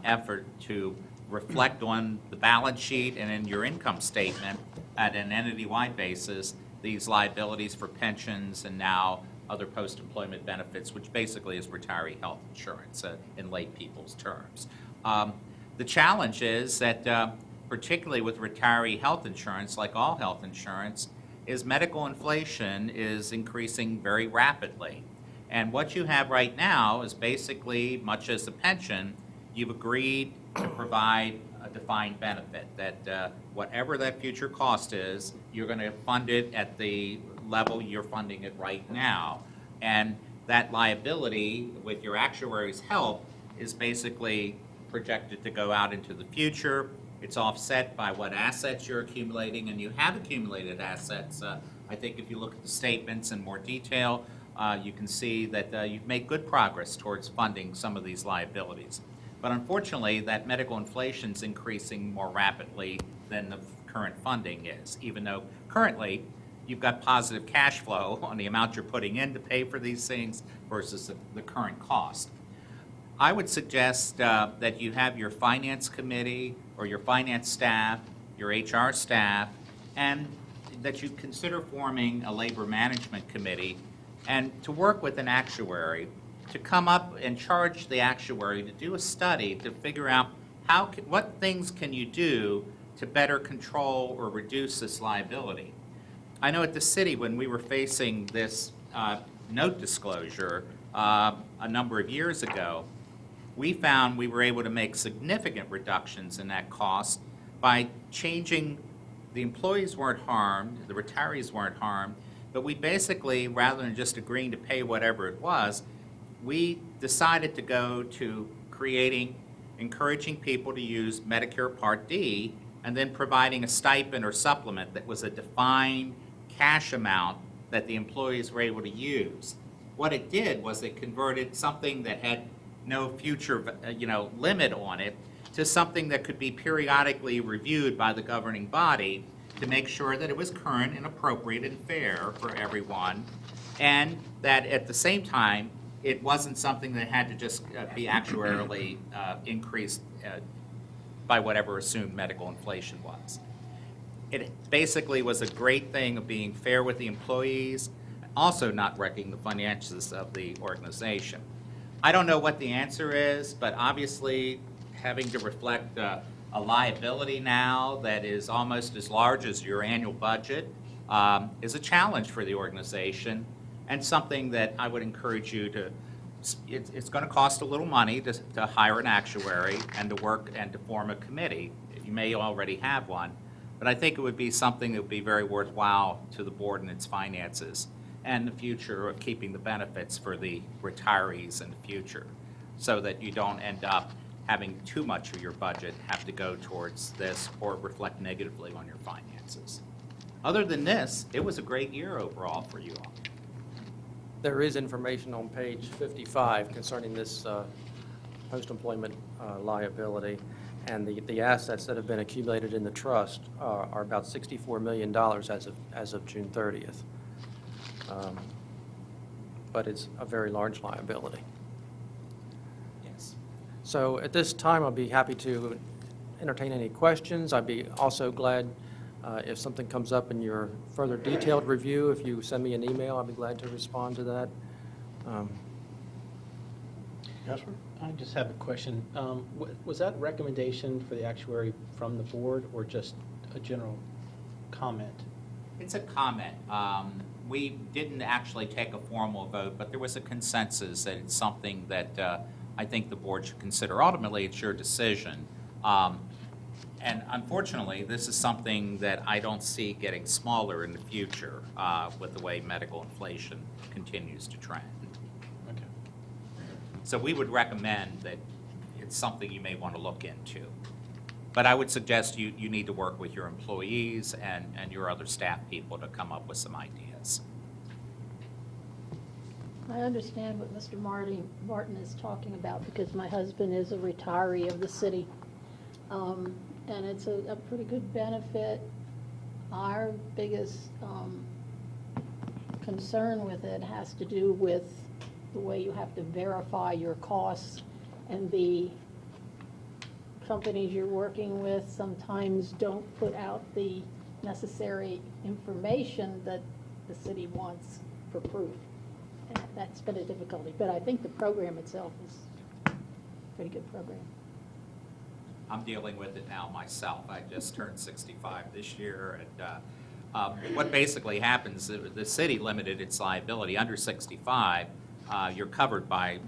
[SPEAKER 22] effort to reflect on the balance sheet and in your income statement at an entity-wide basis these liabilities for pensions and now other post-employment benefits, which basically is retiree health insurance in lay people's terms. The challenge is that particularly with retiree health insurance, like all health insurance, is medical inflation is increasing very rapidly. And what you have right now is basically, much as a pension, you've agreed to provide a defined benefit that whatever that future cost is, you're going to fund it at the level you're funding it right now. And that liability, with your actuary's help, is basically projected to go out into the future. It's offset by what assets you're accumulating, and you have accumulated assets. I think if you look at the statements in more detail, you can see that you've made good progress towards funding some of these liabilities. But unfortunately, that medical inflation is increasing more rapidly than the current funding is, even though currently you've got positive cash flow on the amount you're putting in to pay for these things versus the current cost. I would suggest that you have your finance committee or your finance staff, your HR staff, and that you consider forming a labor management committee and to work with an actuary to come up and charge the actuary to do a study to figure out what things can you do to better control or reduce this liability. I know at the city when we were facing this note disclosure a number of years ago, we found we were able to make significant reductions in that cost by changing. The employees weren't harmed, the retirees weren't harmed, but we basically, rather than just agreeing to pay whatever it was, we decided to go to encouraging people to use Medicare Part D and then providing a stipend or supplement that was a defined cash amount that the employees were able to use. What it did was it converted something that had no future limit on it to something that could be periodically reviewed by the governing body to make sure that it was current and appropriate and fair for everyone, and that at the same time it wasn't something that had to just be actuarially increased by whatever assumed medical inflation was. It basically was a great thing of being fair with the employees, also not wrecking the finances of the organization. I don't know what the answer is, but obviously having to reflect a liability now that is almost as large as your annual budget is a challenge for the organization, and something that I would encourage you to, it's going to cost a little money to hire an actuary and to work and to form a committee. You may already have one, But I think it would be something that would be very worthwhile to the board and its finances and the future of keeping the benefits for the retirees in the future, so that you don't end up having too much of your budget have to go towards this or reflect negatively on your finances. Other than this, it was a great year overall for you all.
[SPEAKER 12] There is information on page 55 concerning this post-employment liability, and the assets that have been accumulated in the trust are about $64 million as of June 30th. But it's a very large liability.
[SPEAKER 22] Yes.
[SPEAKER 12] So at this time, I'll be happy to entertain any questions. I'd be also glad if something comes up in your further detailed review, if you send me an email, I'll be glad to respond to that.
[SPEAKER 1] Yes, sir?
[SPEAKER 6] I just have a question. Was that recommendation for the actuary from the board or just a general comment?
[SPEAKER 22] It's a comment. We didn't actually take a formal vote, but there was a consensus that it's something that I think the board should consider. Ultimately, it's your decision. And unfortunately, this is something that I don't see getting smaller in the future with the way medical inflation continues to trend.
[SPEAKER 6] Okay.
[SPEAKER 22] So we would recommend that it's something you may want to look into. But I would suggest you need to work with your employees and your other staff people to come up with some ideas.
[SPEAKER 5] I understand what Mr. Martin is talking about because my husband is a retiree of the city. And it's a pretty good benefit. Our biggest concern with it has to do with the way you have to verify your costs, and the companies you're working with sometimes don't put out the necessary information that the city wants for proof. And that's been a difficulty, but I think the program itself is a pretty good program.
[SPEAKER 22] I'm dealing with it now myself. I just turned 65 this year, and what basically happens, the city limited its liability. Under 65, you're covered by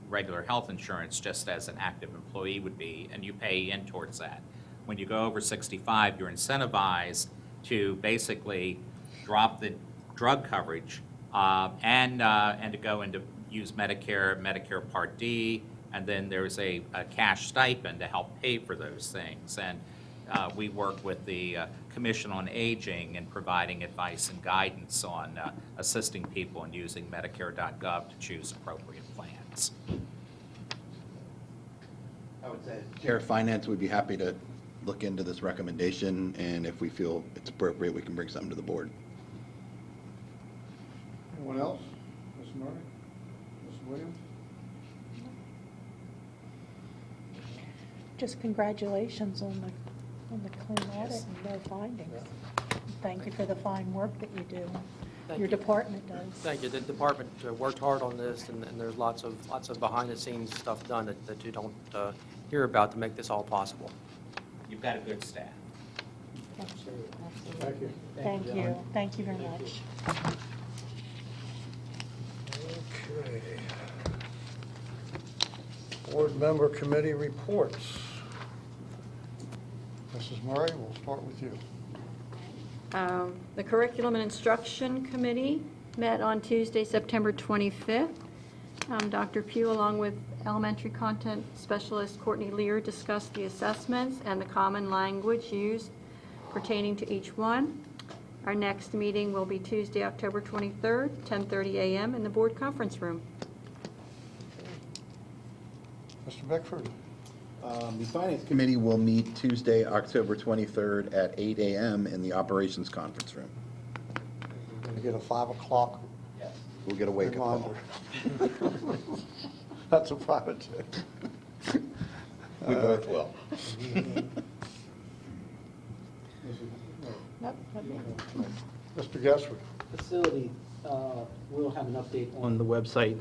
[SPEAKER 22] regular health insurance just as an active employee would be, and you pay in towards that. When you go over 65, you're incentivized to basically drop the drug coverage and to go into use Medicare Part D, and then there's a cash stipend to help pay for those things. And we work with the Commission on Aging in providing advice and guidance on assisting people in using Medicare.gov to choose appropriate plans.
[SPEAKER 7] I would say, Chair of Finance would be happy to look into this recommendation, and if we feel it's appropriate, we can bring something to the board.
[SPEAKER 1] Anyone else? Ms. Murray? Ms. Williams?
[SPEAKER 8] Just congratulations on the clean audit and no findings. Thank you for the fine work that you do. Your department does.
[SPEAKER 12] Thank you. The department worked hard on this, and there's lots of behind-the-scenes stuff done that you don't hear about to make this all possible.
[SPEAKER 22] You've got a good staff.
[SPEAKER 5] Absolutely.
[SPEAKER 1] Thank you.
[SPEAKER 8] Thank you. Thank you very much.
[SPEAKER 1] Okay. Board member committee reports. Mrs. Murray, we'll start with you.
[SPEAKER 13] The Curriculum and Instruction Committee met on Tuesday, September 25th. Dr. Pugh, along with elementary content specialist Courtney Lear, discussed the assessments and the common language used pertaining to each one. Our next meeting will be Tuesday, October 23rd, 10:30 a.m. in the board conference room.
[SPEAKER 1] Mr. Beckford?
[SPEAKER 7] The Finance Committee will meet Tuesday, October 23rd at 8 a.m. in the Operations Conference Room.
[SPEAKER 1] We're going to get a 5 o'clock
[SPEAKER 7] We'll get a wake-up call.
[SPEAKER 1] reminder. That's a private jet.
[SPEAKER 7] We both will.
[SPEAKER 1] Mr. Gessler?
[SPEAKER 6] Facility, we'll have an update on the website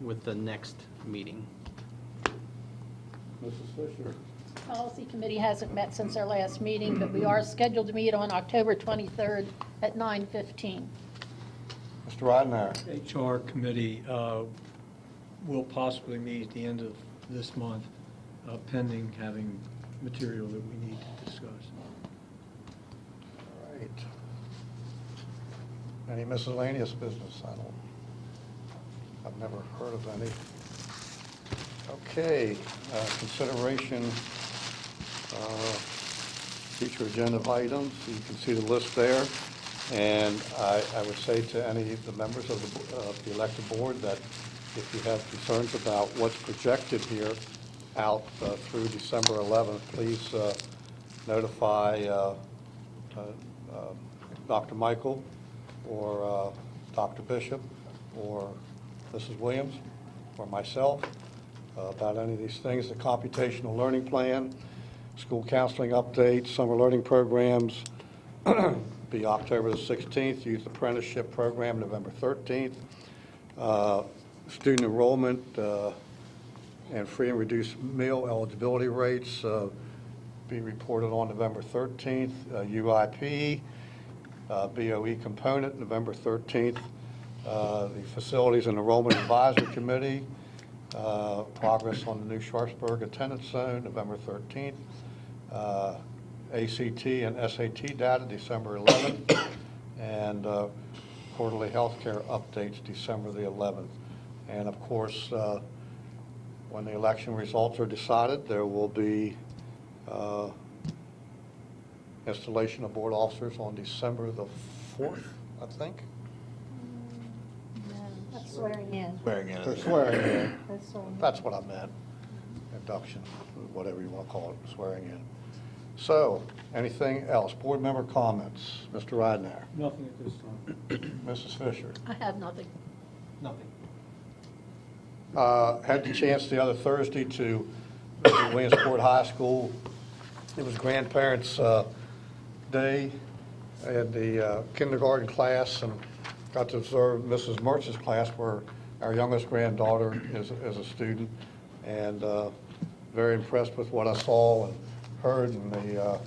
[SPEAKER 6] with the next meeting.
[SPEAKER 1] Mrs. Fisher?
[SPEAKER 5] Policy Committee hasn't met since our last meeting, but we are scheduled to meet on October 23rd at 9:15.
[SPEAKER 1] Mr. Ridenhour?
[SPEAKER 4] HR Committee will possibly meet at the end of this month, pending having material that we need to discuss.
[SPEAKER 1] right. Any miscellaneous business? I've never heard of any. Okay, consideration, future agenda items. You can see the list there. And I would say to any of the members of the elected board that if you have concerns about what's projected here out through December 11th, please notify Dr. Michael or Dr. Bishop or Mrs. Williams or myself about any of these things, the computational learning plan, school counseling updates, summer learning programs, be October the 16th, youth apprenticeship program November 13th, student enrollment and free and reduced meal eligibility rates be reported on November 13th, UIP, BOE component November 13th, the Facilities and Enrollment Advisory Committee, progress on the new Sharpsburg attendance zone November 13th, ACT and SAT data December 11th, and quarterly healthcare updates December the 11th. And of course, when the election results are decided, there will be installation of board officers on December the 4th, I think.
[SPEAKER 8] That's swearing in.
[SPEAKER 7] Swearing in.
[SPEAKER 1] They're swearing in.
[SPEAKER 8] That's swearing in.
[SPEAKER 1] That's what I meant. Induction, whatever you want to call it, swearing in. So, anything else? Board member comments? Mr. Ridenour?
[SPEAKER 4] Nothing at this time.
[SPEAKER 1] Mrs. Fisher?
[SPEAKER 5] I have nothing.
[SPEAKER 4] Nothing.
[SPEAKER 1] Had the chance the other Thursday to visit Williamsport High School. It was Grandparents' Day in the kindergarten class, and got to observe Mrs. Mertz's class where our youngest granddaughter is a student, and very impressed with what I saw and heard, and the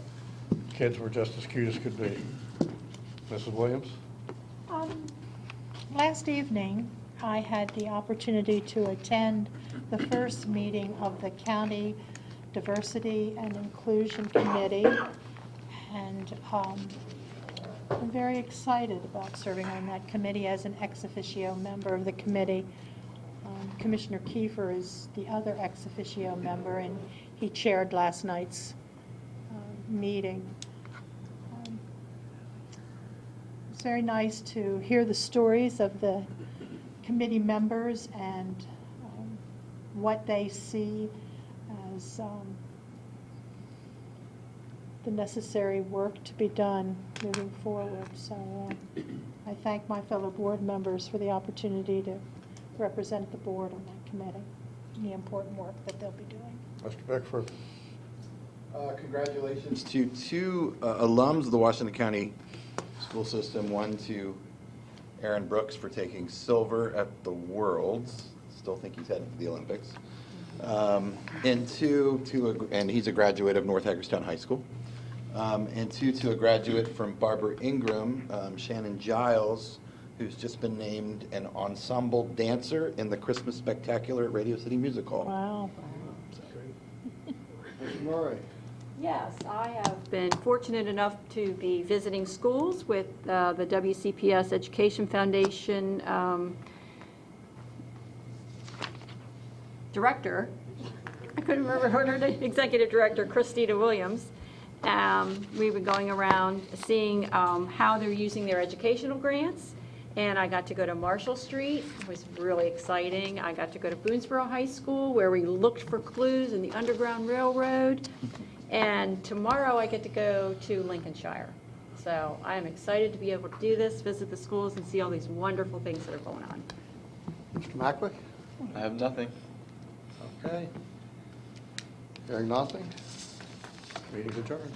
[SPEAKER 1] kids were just as cute as could be. Mrs. Williams?
[SPEAKER 8] Last evening, I had the opportunity to attend the first meeting of the County Diversity and Inclusion Committee, and I'm very excited about serving on that committee as an ex officio member of the committee. Commissioner Kiefer is the other ex officio member, and he chaired last night's meeting. It's very nice to hear the stories of the committee members and what they see as the necessary work to be done moving forward. So I thank my fellow board members for the opportunity to represent the board on that committee and the important work that they'll be doing.
[SPEAKER 1] Mr. Bickford?
[SPEAKER 7] Congratulations to two alums of the Washington County school system. One to Aaron Brooks for taking silver at the Worlds. Still think he's headed for the Olympics. And and he's a graduate of North Hagerstown High School. And to a graduate from Barbara Ingram, Shannon Giles, who's just been named an ensemble dancer in the Christmas Spectacular at Radio City Music Hall.
[SPEAKER 8] Wow.
[SPEAKER 1] Mr. Murray?
[SPEAKER 13] Yes, I have been fortunate enough to be visiting schools with the WCPS Education Foundation director. I couldn't remember her name, executive director, Christina Williams. We've been going around seeing how they're using their educational grants. And I got to go to Marshall Street. It was really exciting. I got to go to Boonesboro High School, where we looked for clues in the Underground Railroad. And tomorrow I get to go to Lincolnshire. So I am excited to be able to do this, visit the schools, and see all these wonderful things that are going on.
[SPEAKER 1] Mr. Mackwick?
[SPEAKER 7] I have nothing.
[SPEAKER 1] Okay. Hearing nothing, meeting's adjourned.